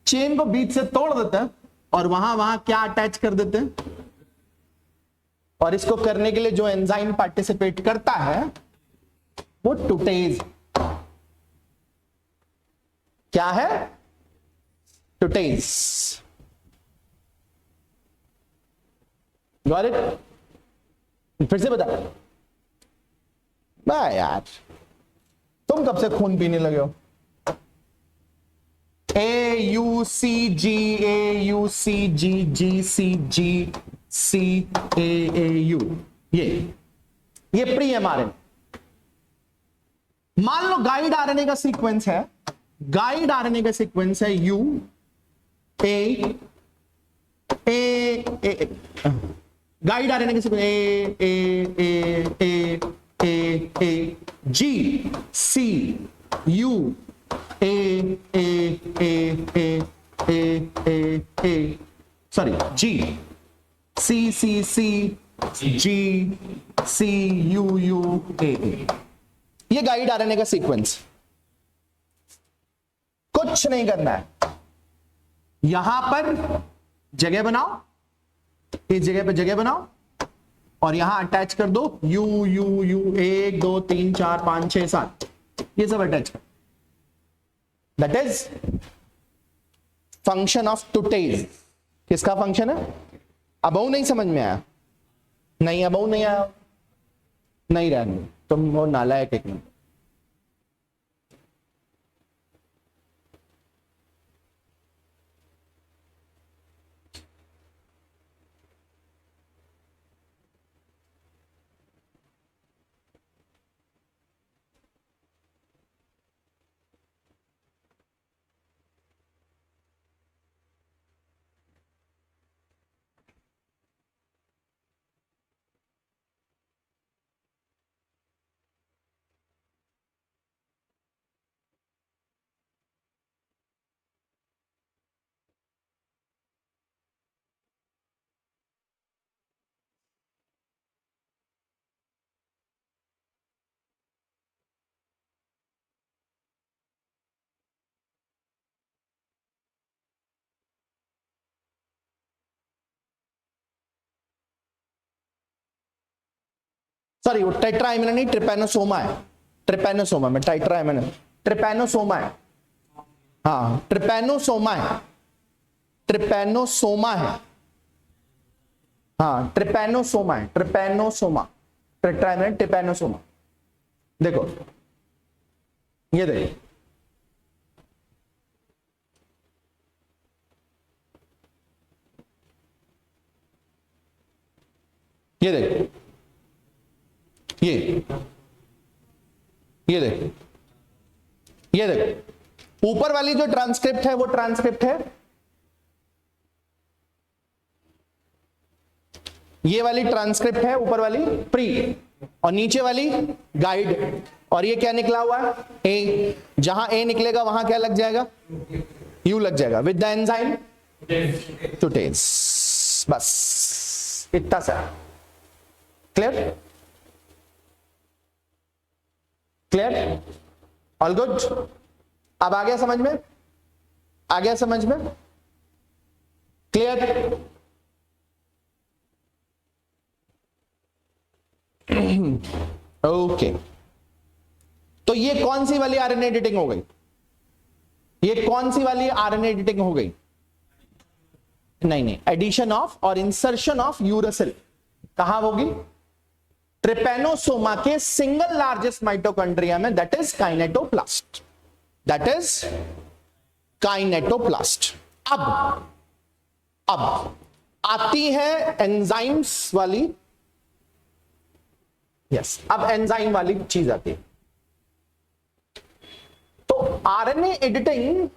Speaker 1: चेन को बीच से तोड़ देते हैं और वहां वहां क्या अटैच कर देते हैं। और इसको करने के लिए जो एंजाइम पार्टिसिपेट करता है वो टुटेज। क्या है? टुटेज। Got it? फिर से बता। वाह यार, तुम कब से खून पीने लगे हो? AUCGAUCGGCGCAAU, ये प्री एमआरएनए। मान लो गाइड आरएनए का सीक्वेंस है, गाइड आरएनए का सीक्वेंस है U A गाइड आरएनए का sequence A G C U A sorry G C C C G C U U A, ये गाइड आरएनए का sequence. कुछ नहीं करना है, यहां पर जगह बनाओ, इस जगह पे जगह बनाओ और यहां अटैच कर दो U U U 1 2 3 4 5 6 7, ये सब अटैच कर। That is function of TUTase. किसका फंक्शन है? अबऊ नहीं समझ में आया? नहीं अबऊ नहीं आया, नहीं रहने तुम वो नालायक एक मिनट। सॉरी, वो टेट्राइमिनो नहीं, ट्रिपैनोसोमा है। ट्रिपैनोसोमा में टेट्राइमिनो, ट्रिपैनोसोमा है। हाँ ट्रिपैनोसोमा है, ट्रिपैनोसोमा है। हाँ ट्रिपैनोसोमा है, ट्रिपैनोसोमा, टेट्राइमिनो ट्रिपैनोसोमा। देखो ये देखो, ये देखो, ये देखो, ये देखो, ऊपर वाली जो ट्रांसक्रिप्ट है वो ट्रांसक्रिप्ट है, ये वाली ट्रांसक्रिप्ट है ऊपर वाली प्री, और नीचे वाली गाइड। और ये क्या निकला हुआ है? ए। जहां ए निकलेगा वहां क्या लग जाएगा? यू लग जाएगा विद द एंजाइम टुटेज। बस इतना सा। क्लियर? क्लियर? All good? अब आ गया समझ में? आ गया समझ में? क्लियर? ओके तो ये कौन सी वाली आरएनए एडिटिंग हो गई? ये कौन सी वाली आरएनए एडिटिंग हो गई? नहीं, एडिशन ऑफ और इंसर्शन ऑफ यूरेसिल कहां होगी? ट्रिपैनोसोमा के सिंगल लार्जेस्ट माइटोकॉन्ड्रिया में, that is kinetoplast. That is kinetoplast. अब आती है एंजाइम्स वाली, यस अब एंजाइम वाली चीज आती है। तो आरएनए एडिटिंग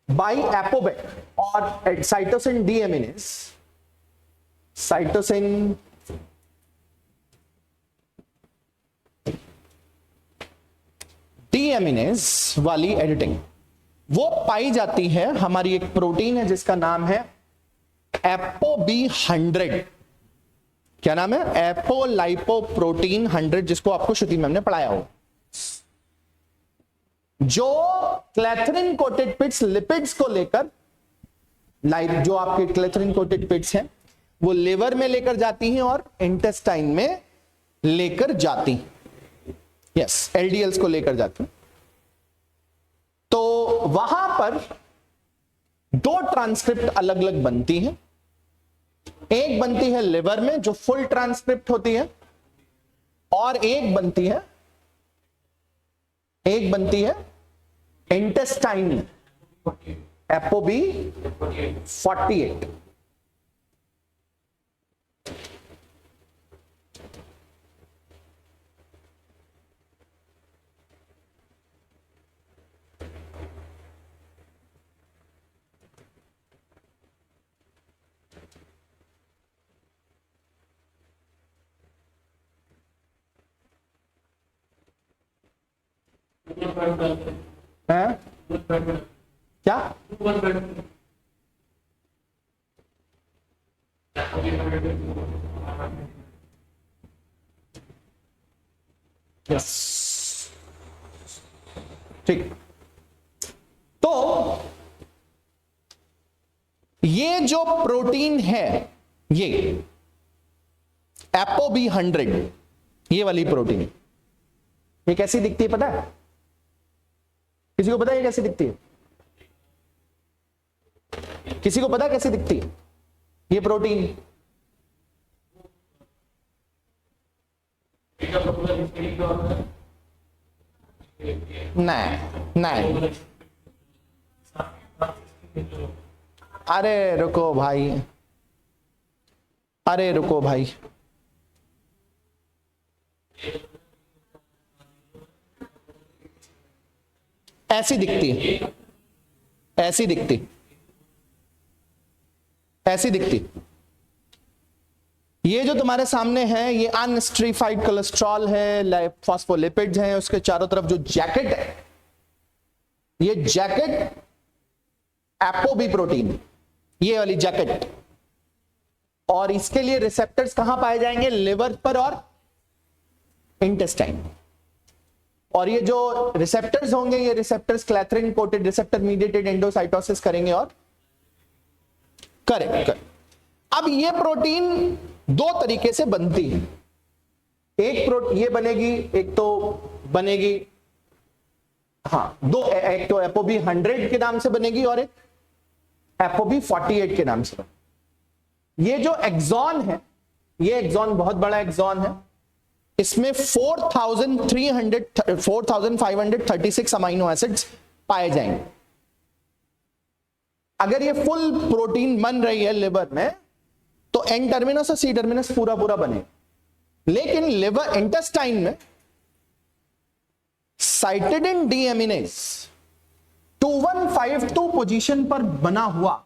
Speaker 1: बाय एपोबेक और साइटोसिन डीएमिनेज, साइटोसिन डीएमिनेज वाली एडिटिंग वो पाई जाती है हमारी एक प्रोटीन है जिसका नाम है ApoB100। क्या नाम है? एपोलाइपोप्रोटीन 100, जिसको आपको श्रुति मैम ने पढ़ाया हो, जो क्लेथरिन कोटेड पिट्स लिपिड्स को लेकर, जो आपके क्लेथरिन कोटेड पिट्स हैं वो लिवर में लेकर जाती हैं और इंटेस्टाइन में लेकर जाती हैं, यस एलडीएल्स को लेकर जाती हैं। तो वहां पर दो ट्रांसक्रिप्ट अलग अलग बनती हैं। एक बनती है लिवर में जो फुल ट्रांसक्रिप्ट होती है, और एक बनती है इंटेस्टाइन में, एपोबी 48। है क्या? यस, ठीक। तो ये जो प्रोटीन है, ये ApoB100, ये वाली प्रोटीन, ये कैसी दिखती है पता है? किसी को पता है ये कैसी दिखती है? किसी को पता है कैसी दिखती है ये प्रोटीन? नहीं नहीं, अरे रुको भाई, अरे रुको भाई, ऐसी दिखती है, ऐसी दिखती, ऐसी दिखती। ये जो तुम्हारे सामने है ये अनस्ट्रीफाइड कोलेस्ट्रॉल है, फॉस्फोलिपिड्स हैं, उसके चारों तरफ जो जैकेट है, ये जैकेट ApoB प्रोटीन, ये वाली जैकेट। और इसके लिए रिसेप्टर्स कहां पाए जाएंगे? लिवर पर और इंटेस्टाइन। और ये जो रिसेप्टर्स होंगे, ये receptors clathrin coated receptor mediated endocytosis करेंगे और करेक्ट। अब ये प्रोटीन दो तरीके से बनती है। एक प्रोटीन ये बनेगी, एक तो बनेगी, हाँ दो, एक तो ApoB100 के नाम से बनेगी और एक ApoB48 के नाम से बनेगी। ये जो एक्सॉन है, ये एक्सॉन बहुत बड़ा एक्सॉन है, इसमें 4536 अमीनो एसिड्स पाए जाएंगे। अगर ये फुल प्रोटीन बन रही है लिवर में, तो एन टर्मिनस और सी टर्मिनस पूरा पूरा बने। लेकिन लिवर इंटेस्टाइन में साइटिडिन डीएमिनेज 2152 पोजीशन पर बना हुआ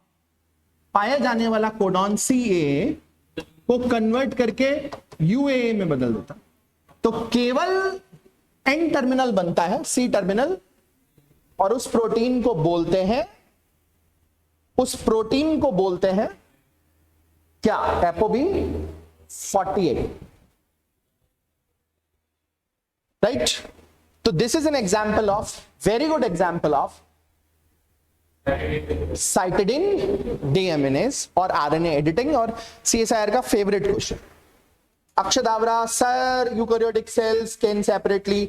Speaker 1: पाया जाने वाला कोडॉन CA को कन्वर्ट करके UAA में बदल देता, तो केवल एन टर्मिनल बनता है, सी टर्मिनल, और उस प्रोटीन को बोलते हैं, उस प्रोटीन को बोलते हैं क्या? ApoB48, right? तो this is an example of, very good example of cytidine deaminase और RNA एडिटिंग। और CSIR का favourite question, Akshat Awara, sir eukaryotic cells can separately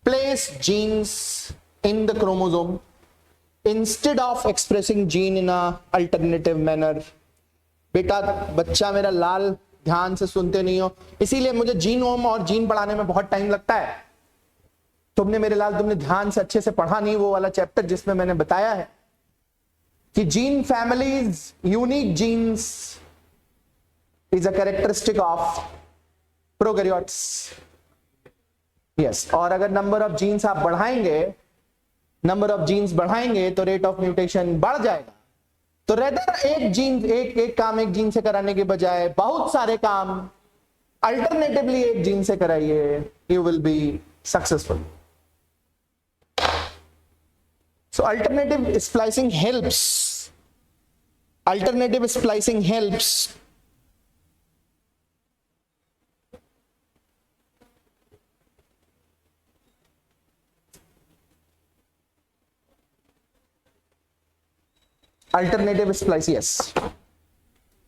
Speaker 1: place genes in the chromosome instead of expressing gene in a alternative manner. बेटा बच्चा मेरा लाल, ध्यान से सुनते नहीं हो, इसीलिए मुझे जीनोम और जीन पढ़ाने में बहुत टाइम लगता है। तुमने मेरे लाल, तुमने ध्यान से अच्छे से पढ़ा नहीं वो वाला चैप्टर जिसमें मैंने बताया है कि gene families, unique genes is a characteristic of prokaryotes. Yes, और अगर नंबर ऑफ जीन्स आप बढ़ाएंगे, नंबर ऑफ जीन्स बढ़ाएंगे तो रेट ऑफ म्यूटेशन बढ़ जाएगा। तो रेदर एक जीन, एक काम एक जीन से कराने के बजाय बहुत सारे काम अल्टरनेटिवली एक जीन से कराइए, you will be successful. So alternative splicing helps. Alternative splicing helps. Alternative splice, yes.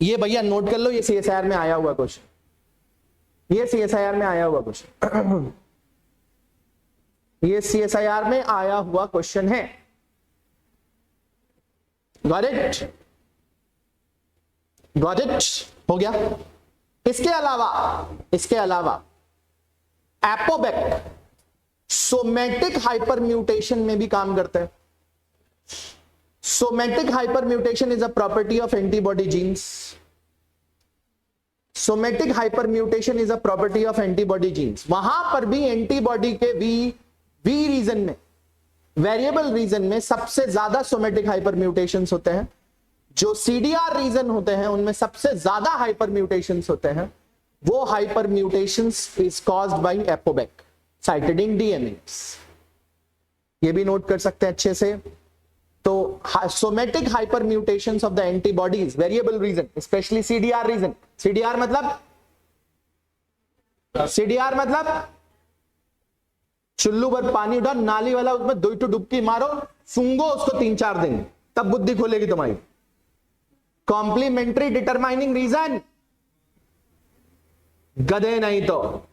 Speaker 1: ये भैया नोट कर लो, ये CSIR में आया हुआ क्वेश्चन, ये CSIR में आया हुआ क्वेश्चन, ये CSIR में आया हुआ क्वेश्चन है। Got it? Got it? हो गया। इसके अलावा एपोबैक सोमेटिक हाइपर म्यूटेशन में भी काम करता है। Somatic hyper mutation is a property of antibody genes. Somatic hyper mutation is a property of antibody genes. वहां पर भी एंटीबॉडी के वी रीजन में, वेरिएबल रीजन में सबसे ज्यादा सोमेटिक हाइपर म्यूटेशंस होते हैं। जो CDR रीजन होते हैं उनमें सबसे ज्यादा हाइपर म्यूटेशंस होते हैं। वो hyper mutations is caused by APOBEC, cytidine deaminase. ये भी नोट कर सकते हैं अच्छे से। तो somatic hyper mutations of the antibodies, variable region, specially CDR region. CDR मतलब सीडीआर मतलब चुल्लू भर पानी उठा, नाली वाला, उसमें 2 डुबकी मारो, सूंघो उसको 3-4 दिन, तब बुद्धि खोलेगी तुम्हारी। कॉम्प्लीमेंट्री डिटरमाइनिंग रीजन, गधे नहीं तो।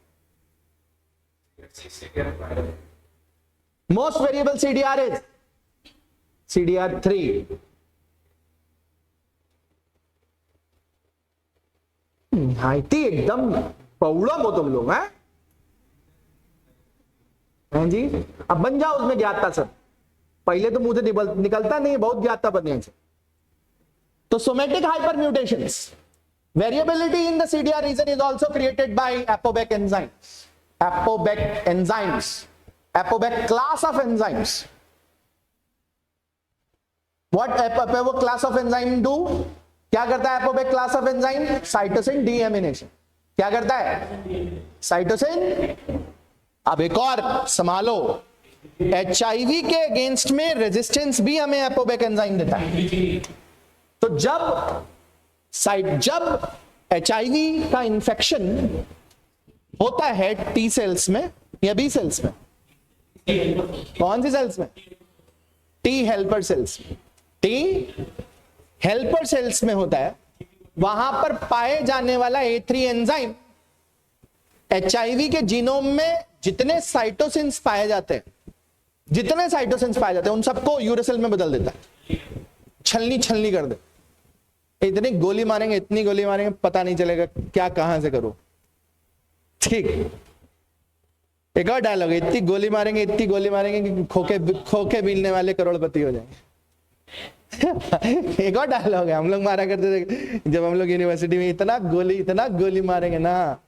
Speaker 1: Most variable CDR is CDR 3। High tea एकदम पौड़ा हो तुम लोग हैं जी। अब बन जाओ उसमें ज्ञाता सब, पहले तो मुंह से निकलता नहीं, बहुत ज्ञाता बनने से। तो somatic hyper mutations, variability in the CDR region is also created by APOBEC enzymes. APOBEC enzymes, APOBEC class of enzymes. What APOBEC class of enzyme do? क्या करता है APOBEC class of enzyme? Cytosine deamination. क्या करता है? Cytosine. अब एक और संभालो, एचआईवी के अगेंस्ट में रेजिस्टेंस भी हमें एपोबैक एंजाइम देता है। तो जब एचआईवी का इंफेक्शन होता है टी सेल्स में या बी सेल्स में, कौन सी सेल्स में? T helper cells. T helper cells में होता है, वहां पर पाए जाने वाला A3 एंजाइम एचआईवी के जीनोम में जितने साइटोसिन्स पाए जाते हैं, उन सबको यूरेसिल में बदल देता है, छलनी कर दे। इतनी गोली मारेंगे, इतनी गोली मारेंगे, पता नहीं चलेगा क्या कहां से करो। ठीक, एक और डायलॉग, इतनी गोली मारेंगे कि खोखे बीनने वाले करोड़पति हो जाएंगे। एक और डायलॉग है, हम लोग मारा करते थे जब हम लोग यूनिवर्सिटी में, इतना गोली मारेंगे ना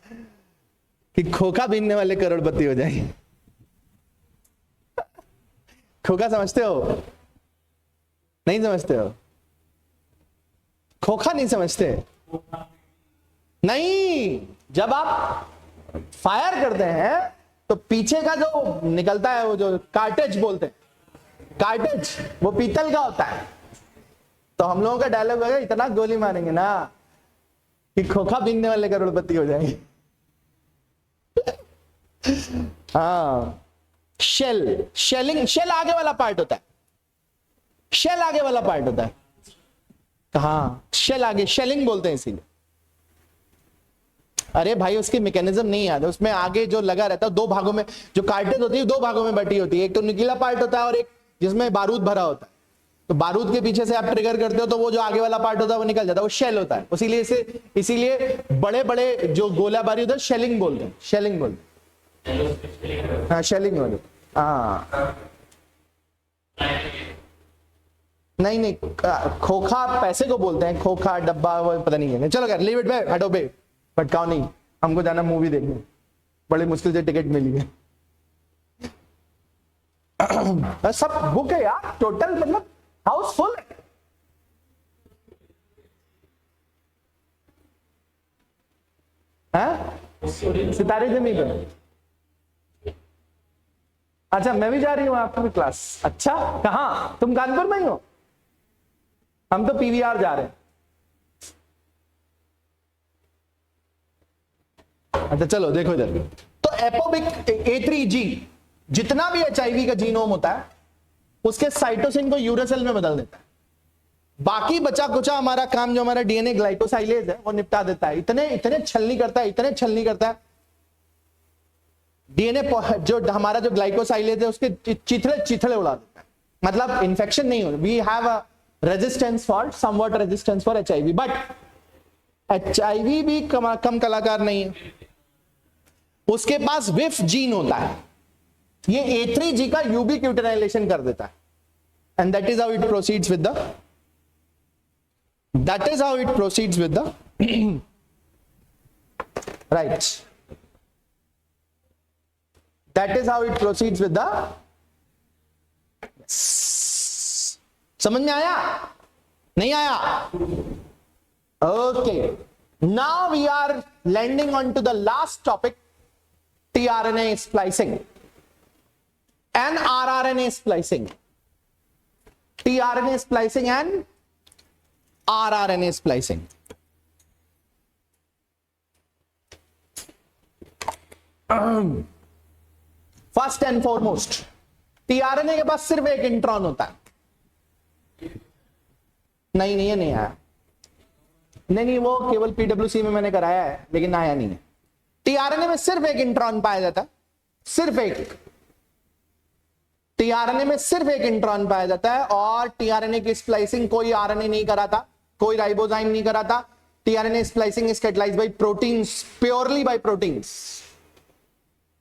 Speaker 1: कि खोखा बीनने वाले करोड़पति हो जाएंगे। खोखा समझते हो? नहीं समझते हो? खोखा नहीं समझते? नहीं, जब आप फायर करते हैं तो पीछे का जो निकलता है, वो जो कार्टेज बोलते हैं, कार्टेज, वो पीतल का होता है। तो हम लोगों का डायलॉग है, इतना गोली मारेंगे ना कि खोखा बीनने वाले करोड़पति हो जाएंगे। हाँ, शेल आगे वाला पार्ट होता है, कहाँ? शेल आगे, शेलिंग बोलते हैं इसीलिए। अरे भाई, उसकी मैकेनिज्म नहीं याद है, उसमें आगे जो लगा रहता है, 2 भागों में, जो कार्टेज होती है 2 भागों में बटी होती है, एक तो निकला पार्ट होता है और एक जिसमें बारूद भरा होता है। तो बारूद के पीछे से आप ट्रिगर करते हो तो वो जो आगे वाला पार्ट होता है वो निकल जाता है, वो शेल होता है। इसीलिए बड़े बड़े जो गोला बारी होता है शेलिंग बोलते हैं, हाँ, शेलिंग बोलते। हाँ, नहीं, खोखा पैसे को बोलते हैं, खोखा डब्बा, वो पता नहीं है। चलो यार, लीव इट बे, हटो बे, भटकाओ नहीं, हमको जाना मूवी देखने, बड़े मुश्किल से टिकट मिली है। सब बुक है यार, टोटल मतलब हाउसफुल है। सितारे जमी पे। अच्छा, मैं भी जा रही हूँ आपकी भी क्लास। अच्छा, कहाँ? तुम कानपुर में ही हो? हम तो पीवीआर जा रहे हैं। अच्छा चलो देखो इधर। तो एपोबिक A3G, जितना भी एचआईवी का जीनोम होता है, उसके साइटोसिन को यूरेसिल में बदल देता है। बाकी बचा कुचा हमारा काम, जो हमारा डीएनए ग्लाइकोसाइलेज है, वो निपटा देता है। इतने छलनी करता है डीएनए, जो हमारा जो ग्लाइकोसाइलेज है उसके चिथड़े उड़ा देता है। मतलब इंफेक्शन नहीं हो, we have a resistance for, somewhat resistance for HIV, but HIV भी कम कलाकार नहीं है। उसके पास विफ जीन होता है, ये A3G का यूबिक्यूटिनाइलेशन कर देता है, and that is how it proceeds with the right, that is how it proceeds with the, समझ में आया? नहीं आया? Okay, now we are landing on to the last topic, tRNA splicing and rRNA splicing. tRNA splicing and rRNA splicing. First and foremost, tRNA के पास सिर्फ एक intron होता है। नहीं नहीं, ये नहीं आया। नहीं, वो केवल पीडब्ल्यूसी में मैंने कराया है, लेकिन आया नहीं है। टीआरएनए में सिर्फ एक इंट्रॉन पाया जाता है, सिर्फ एक। टीआरएनए में सिर्फ एक इंट्रॉन पाया जाता है, और टीआरएनए की स्प्लाइसिंग कोई आरएनए नहीं कराता, कोई राइबोजाइम नहीं कराता। TRNA splicing is catalysed by proteins, purely by proteins.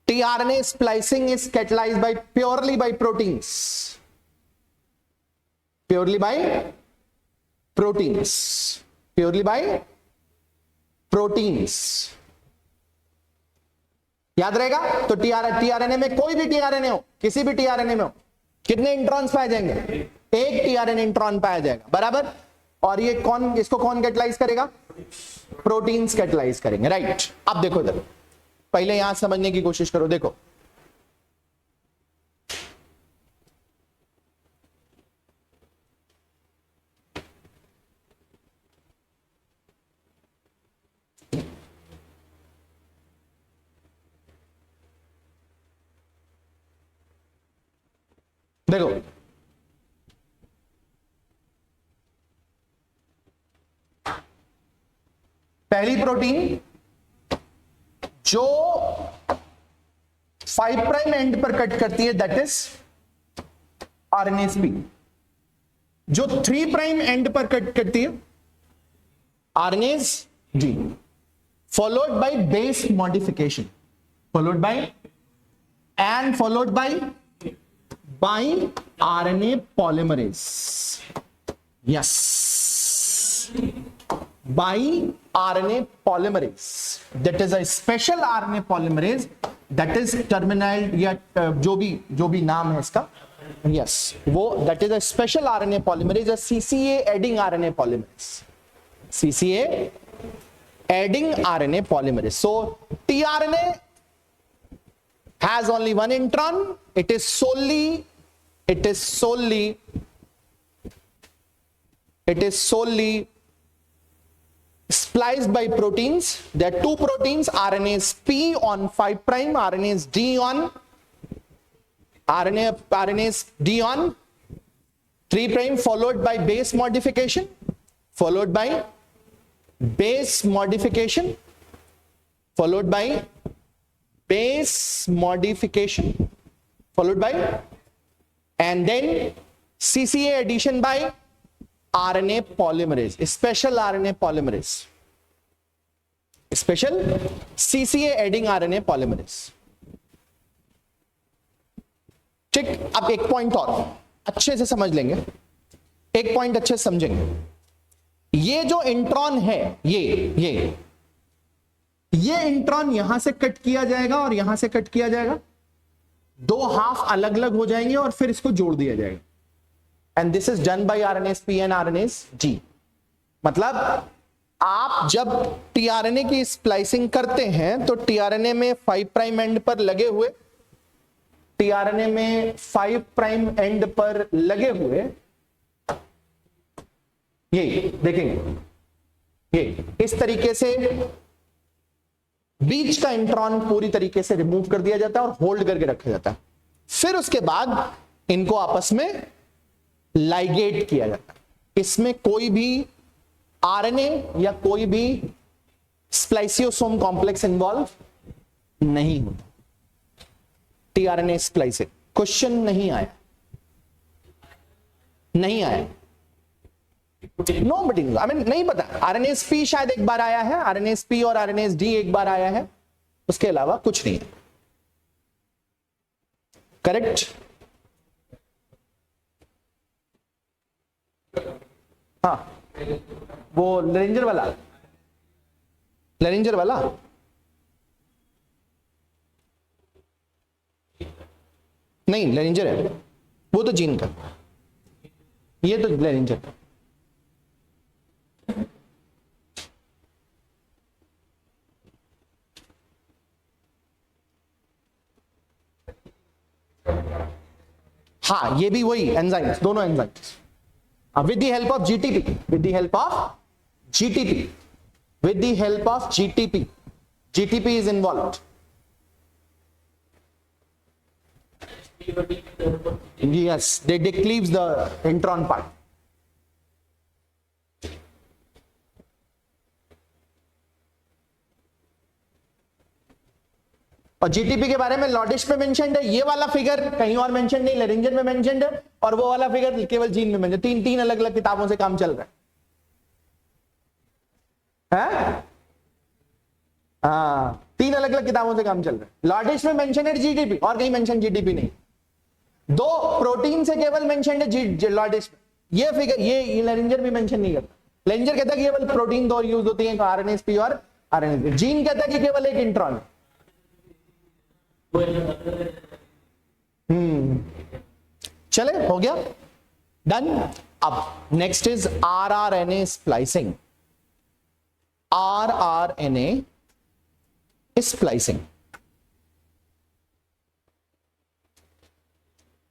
Speaker 1: TRNA splicing is catalysed by purely by proteins, purely by proteins, purely by proteins. याद रहेगा? तो टीआरएनए में, कोई भी टीआरएनए हो, किसी भी टीआरएनए में हो, कितने इंट्रॉन्स पाए जाएंगे? एक टीआरएनए इंट्रॉन पाया जाएगा, बराबर। और ये कौन, इसको कौन कैटलाइज करेगा? प्रोटीन्स कैटलाइज करेंगे, राइट। अब देखो इधर, पहले यहां समझने की कोशिश करो। देखो देखो, पहली प्रोटीन जो 5 प्राइम एंड पर कट करती है, दैट इज आरएनएस पी। जो 3 प्राइम एंड पर कट करती है, RNase ji. Followed by base modification, followed by and followed by RNA polymerase. Yes, by RNA polymerase, that is a special RNA polymerase, that is terminal या जो भी नाम है इसका, yes, वो that is a special RNA polymerase, a CCA adding RNA polymerase, CCA adding RNA polymerase. So tRNA has only one intron. It is solely spliced by proteins. There are two proteins, RNase P on 5 prime, RNase D on 3 prime, followed by base modification, followed by base modification, followed by base modification, followed by, and then CCA addition by RNA polymerase, special RNA polymerase, special CCA adding RNA polymerase. ठीक, अब एक point और अच्छे से समझ लेंगे, एक point अच्छे से समझेंगे। ये जो इंट्रॉन है, ये इंट्रॉन यहां से कट किया जाएगा और यहां से कट किया जाएगा, दो हाफ अलग अलग हो जाएंगे और फिर इसको जोड़ दिया जाएगा। And this is done by RNase P and RNase G. मतलब आप जब टीआरएनए की स्प्लाइसिंग करते हैं तो टीआरएनए में 5 प्राइम एंड पर लगे हुए, टीआरएनए में 5 प्राइम एंड पर लगे हुए, ये देखेंगे, ये इस तरीके से बीच का इंट्रॉन पूरी तरीके से रिमूव कर दिया जाता है और होल्ड करके रखा जाता है। फिर उसके बाद इनको आपस में लाइगेट किया जाता है। इसमें कोई भी आरएनए या कोई भी स्प्लाइसियोसोम कॉम्प्लेक्स इन्वॉल्व नहीं होता। टीआरएनए स्प्लाइसिंग क्वेश्चन नहीं आया, नो बट आई मीन नहीं पता। आरएनएस पी शायद एक बार आया है, आरएनएस पी और आरएनएस डी एक बार आया है, उसके अलावा कुछ नहीं है। करेक्ट? हाँ, वो लेरेंजर वाला नहीं, लेरेंजर है वो तो जीन का, ये तो लेरेंजर। हाँ, ये भी वही एंजाइम्स, दोनों enzymes with the help of GTP, with the help of GTP is involved, Yes, they decleaves the intron part. और जीटीपी के बारे में लॉडिश में मेंशन्ड है, ये वाला फिगर कहीं और मेंशन नहीं, लेरिंजर में मेंशन्ड है, और वो वाला फिगर केवल जीन में मेंशन। तीन अलग अलग किताबों से काम चल रहा है। हाँ, तीन अलग अलग किताबों से काम चल रहा है। लॉडिश में मेंशन है जीटीपी, और कहीं मेंशन जीटीपी नहीं। दो प्रोटीन से केवल मेंशन है लॉडिश में, ये फिगर ये लेरिंजर भी मेंशन नहीं करता। लेरिंजर कहता है कि केवल प्रोटीन दो यूज होती है, आरएनएसपी और आरएनएसपी। जीन कहता है कि केवल एक इंट्रॉन। चले, हो गया, डन। अब next is rRNA splicing. RRNA splicing.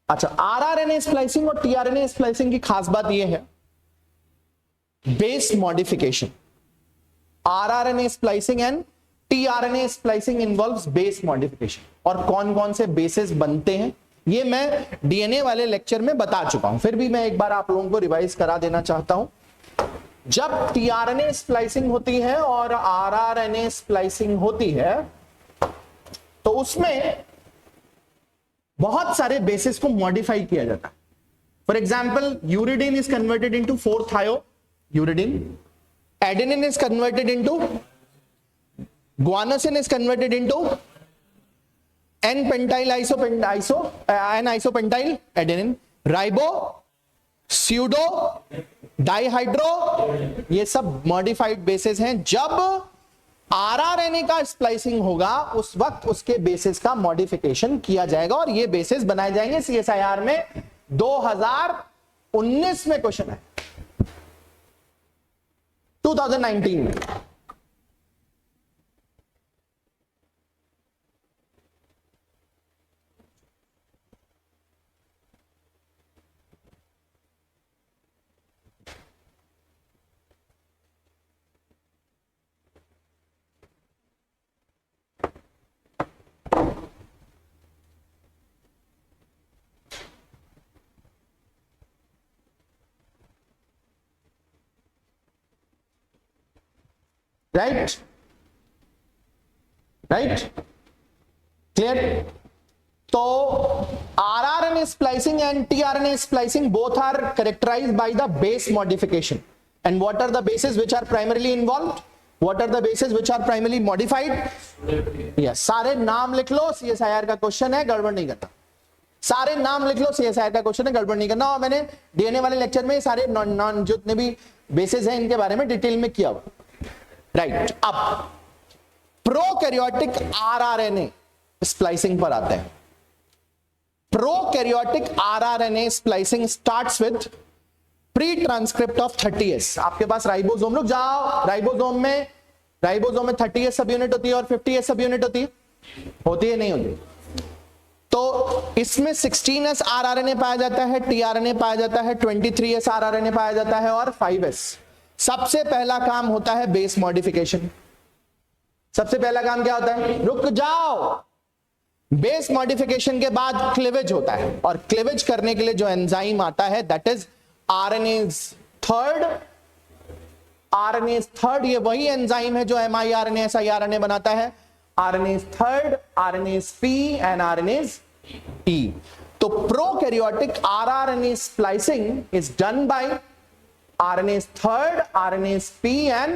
Speaker 1: अच्छा, आरआरएनए स्प्लाइसिंग और टीआरएनए स्प्लाइसिंग की खास बात यह है, base modification. RRNA splicing and tRNA splicing involves base modification. और कौन कौन से बेसेस बनते हैं ये मैं डीएनए वाले लेक्चर में बता चुका हूं, फिर भी मैं एक बार आप लोगों को रिवाइज करा देना चाहता हूं। जब टीआरएनए स्प्लाइसिंग होती है और आरआरएनए स्प्लाइसिंग होती है तो उसमें बहुत सारे बेसिस को मॉडिफाई किया जाता है। For example, uridine is converted into 4 uridine, adenine is converted into, guanosine is converted into n-pentyl n-isopentyl adenine, ribo, pseudo, डाइहाइड्रो, ये सब मॉडिफाइड बेसिस हैं। जब आरआरएनए का स्प्लाइसिंग होगा उस वक्त उसके बेसिस का मॉडिफिकेशन किया जाएगा और ये बेसिस बनाए जाएंगे। सीएसआईआर में 2019 में क्वेश्चन है, 2019 में। Right, clear. तो rRNA splicing and tRNA splicing both are characterised by the base modification. And what are the bases which are primarily involved, what are the bases which are primarily modified. Yes, सारे नाम लिख लो, CSIR का question है, गड़बड़ नहीं करता। सारे नाम लिख लो, सीएसआईआर का क्वेश्चन है, गड़बड़ नहीं करना। और मैंने डीएनए वाले लेक्चर में सारे नॉन जितने भी बेसिस हैं इनके बारे में डिटेल में किया हुआ। राइट, अब प्रोकैरियोटिक आरआरएनए स्प्लाइसिंग पर आते हैं। Prokaryotic rRNA splicing starts with pre transcript of 30S। आपके पास राइबोसोम, लोग जाओ, राइबोसोम में 30S सब यूनिट होती है और 50S सब यूनिट होती है नहीं होती। तो इसमें 16S आरआरएनए पाया जाता है, टीआरएनए पाया जाता है, 23S आरआरएनए पाया जाता है और 5S। सबसे पहला काम होता है बेस मॉडिफिकेशन। सबसे पहला काम क्या होता है, रुक जाओ, बेस मॉडिफिकेशन के बाद क्लीवेज होता है। और क्लीवेज करने के लिए जो एंजाइम आता है that is RNase third. RNase third ये वही एंजाइम है जो एमआईआरएनए एसआईआरएनए बनाता है। RNase third, RNase P and RNase E. तो prokaryotic rRNA splicing is done by RNase third, RNase P and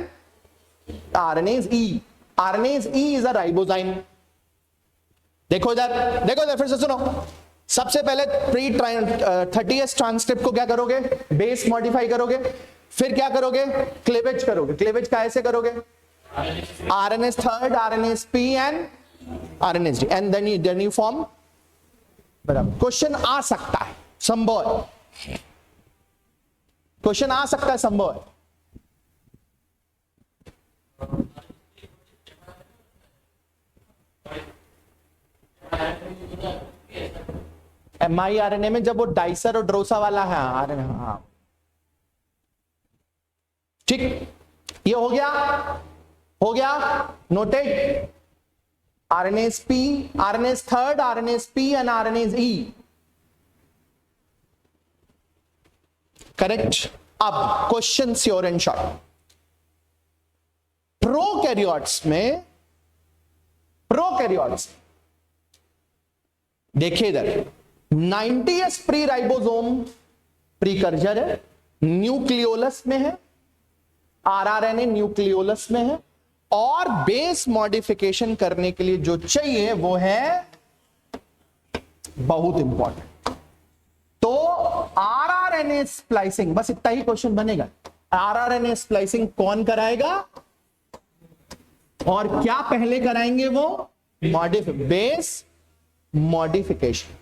Speaker 1: RNase E. RNase E is a ribozyme. देखो इधर फिर से सुनो। सबसे पहले प्री 30S ट्रांसक्रिप्ट को क्या करोगे, बेस मॉडिफाई करोगे, फिर क्या करोगे, क्लीवेज करोगे। क्लीवेज कैसे करोगे, RNase third, RNase P and RNase D, and then you form। बराबर, क्वेश्चन आ सकता है, संभव है, क्वेश्चन आ सकता है, संभव है। एमआईआरएनए में जब वो डाइसर और ड्रोसा वाला है आरएनए, हाँ ठीक, ये हो गया noted. RNase P, RNase third, RNase P and RNase E। Correct. अब question sure and short. Prokaryotes में, प्रोकैरियोट्स देखिए इधर 90s प्री राइबोसोम प्रीकर्सर है, न्यूक्लियोलस में है, आरआरएनए न्यूक्लियोलस में है, और बेस मॉडिफिकेशन करने के लिए जो चाहिए वो है बहुत इंपॉर्टेंट। तो आरआरएनए स्प्लाइसिंग, बस इतना ही क्वेश्चन बनेगा। आरआरएनए स्प्लाइसिंग कौन कराएगा और क्या पहले कराएंगे? वो बेस मॉडिफिकेशन।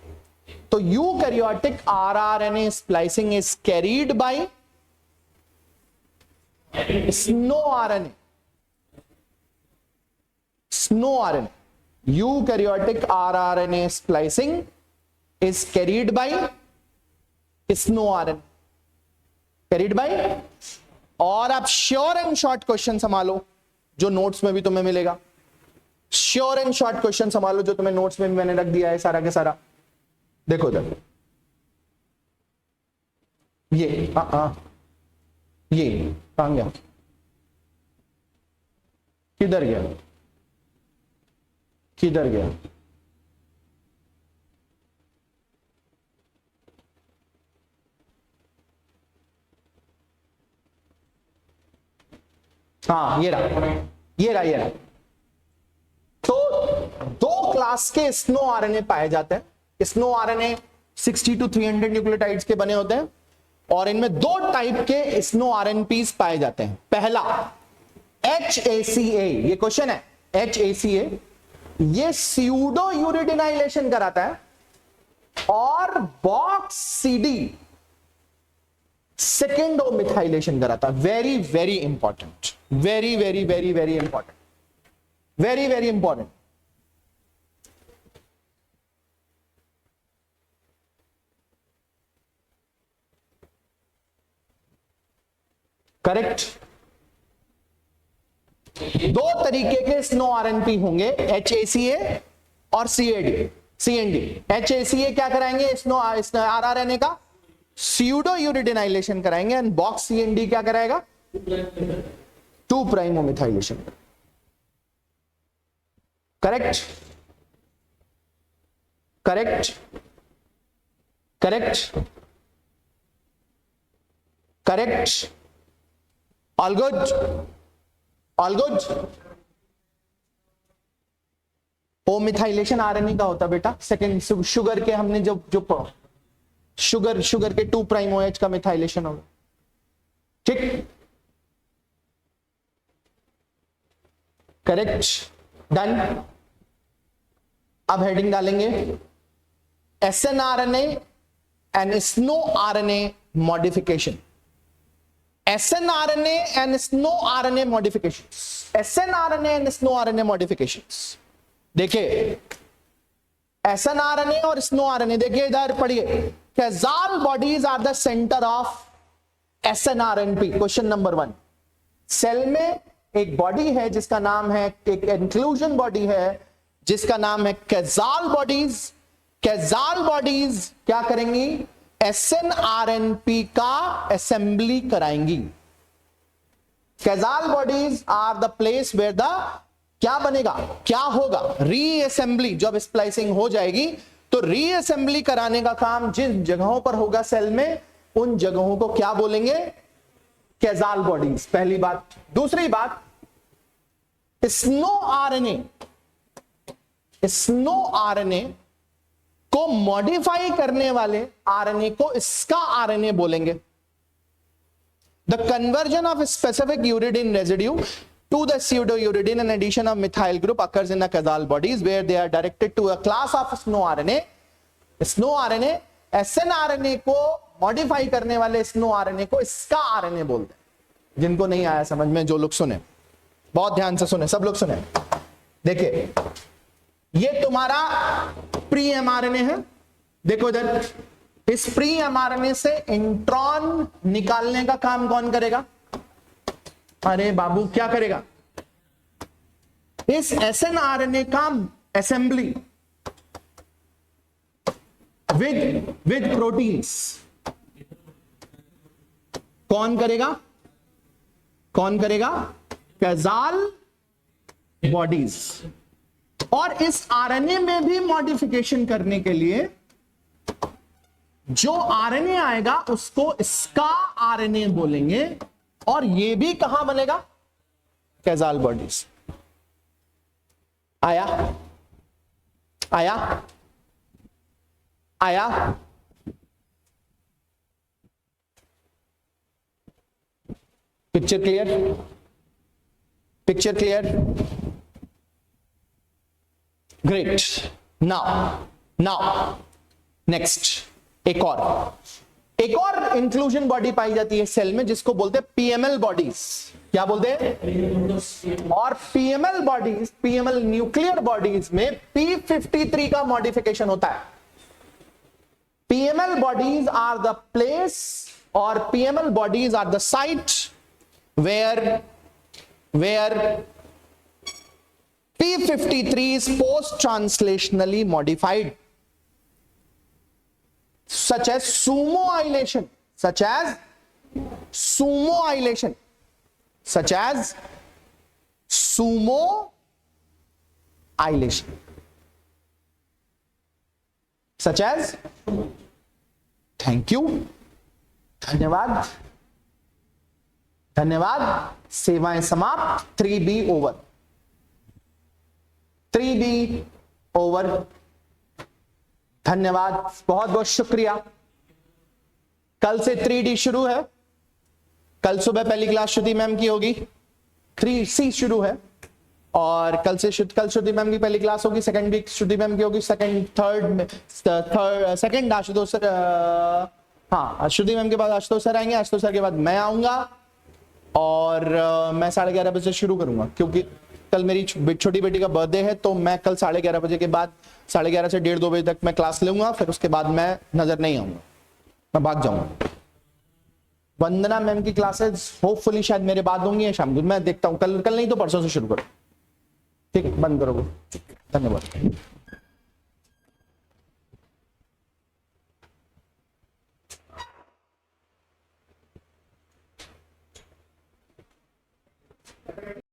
Speaker 1: तो eukaryotic rRNA splicing is carried bye snow RNA. Snow RNA, eukaryotic rRNA splicing is carried bye snow RNA, carried bye. और आप श्योर एंड शॉर्ट क्वेश्चन संभालो जो नोट्स में भी तुम्हें मिलेगा। श्योर एंड शॉर्ट क्वेश्चन संभालो जो तुम्हें नोट्स में भी मैंने रख दिया है सारा के सारा। देखो इधर ये ये कहां गया, किधर गया, किधर गया? हाँ ये रहा, ये रहा, ये रहा। तो दो क्लास के स्नो आरएनए पाए जाते हैं। स्नो आरएनए 60 to 300 न्यूक्लियोटाइड्स के बने होते हैं, और इनमें दो टाइप के स्नो आरएनपीस पाए जाते हैं। पहला HACA, ये क्वेश्चन है, HACA ये स्यूडो यूरिडिनाइलेशन कराता है, और बॉक्स CD सेकेंडो मिथाइलेशन कराता है। Very very important, very very very very important, very very important. Correct. दो तरीके के स्नो आरएनपी होंगे, HACA और CND। HACA क्या कराएंगे? स्नो आरआरएनए का स्यूडो यूरिडिनाइलेशन कराएंगे, एंड बॉक्स CND क्या कराएगा? 2 prime O methylation. Correct, correct, correct, correct. All good, all good. O methylation RNA का होता बेटा सेकेंड, शुगर के हमने जो शुगर के 2 प्राइम OH का मिथाइलेशन होगा। ठीक, करेक्ट, डन। अब हेडिंग डालेंगे SNRNA and sno RNA modification. SNRNA and sno RNA modifications, SNRNA and sno RNA modifications. देखिए SNRNA और स्नो आरएनए, देखिए इधर पढ़िए, Cajal bodies are the centre of SNRNP। Question number 1, cell में एक body है जिसका नाम है, एक इंक्लूजन बॉडी है जिसका नाम है कैजाल बॉडीज। कैजाल बॉडीज क्या करेंगी? SNRNP का असेंबली कराएंगी। Cajal bodies are the place where the क्या बनेगा, क्या होगा? रीअसेंबली। जब स्प्लाइसिंग हो जाएगी तो रीअसेंबली कराने का काम जिन जगहों पर होगा सेल में, उन जगहों को क्या बोलेंगे? कैजाल बॉडीज। पहली बात। दूसरी बात, स्नो आरएनए, स्नो आरएनए को मॉडिफाई करने वाले आरएनए को इसका आरएनए बोलेंगे। The conversion of specific uridine residue to the pseudouridine and addition of methyl group occurs in the Cazal bodies where they are directed to a class of snow RNA. Snow RNA, SNRNA को modify करने वाले snow RNA को इसका RNA बोलते हैं। जिनको नहीं आया समझ में, जो लोग सुने बहुत ध्यान से सुने, सब लोग सुने। देखिए ये तुम्हारा प्री एमआरएनए है। देखो इधर, इस प्री एमआरएनए से इंट्रॉन निकालने का काम कौन करेगा? अरे बाबू क्या करेगा? इस एसएनआरएनए का असेंबली विद प्रोटीन्स, कौन करेगा? कौन करेगा? कैजाल बॉडीज। और इस आरएनए में भी मॉडिफिकेशन करने के लिए जो आरएनए आएगा उसको इसका आरएनए बोलेंगे, और ये भी कहां बनेगा? कैजाल बॉडीज। आया? आया? आया? Picture clear? Picture clear? Great. Now next एक और इंक्लूजन बॉडी पाई जाती है सेल में जिसको बोलते हैं पीएमएल बॉडीज। क्या बोलते हैं? और PML bodies, PML nuclear bodies में p53 का मॉडिफिकेशन होता है। PML bodies are the place, और PML bodies are the site where p53 is post translationally modified, such as sumoylation, such as sumoylation, such as sumoylation, such as, thank you, धन्यवाद, धन्यवाद, सेवाएं समाप्त, 3B over, 3B over, धन्यवाद, बहुत बहुत शुक्रिया। कल से 3D शुरू है, कल सुबह पहली क्लास श्रुति मैम की होगी, 3C शुरू है, और कल श्रुति मैम की पहली क्लास होगी, सेकंड वीक श्रुति मैम की होगी, सेकंड आशुतोष सर, हाँ श्रुति मैम के बाद आशुतोष सर आएंगे, आशुतोष सर के बाद मैं आऊंगा, और मैं 11:30 बजे शुरू करूंगा, क्योंकि कल मेरी छोटी बेटी का बर्थडे है, तो मैं कल 11:30 बजे के बाद 11:30 से 1:30-2 बजे तक मैं क्लास लूंगा, फिर उसके बाद मैं नजर नहीं आऊंगा, मैं भाग जाऊंगा। वंदना मैम की क्लासेस होपफुली शायद मेरे बाद होंगी शाम को, मैं देखता हूँ, कल नहीं तो परसों से शुरू करो, ठीक है? बंद करो, धन्यवाद।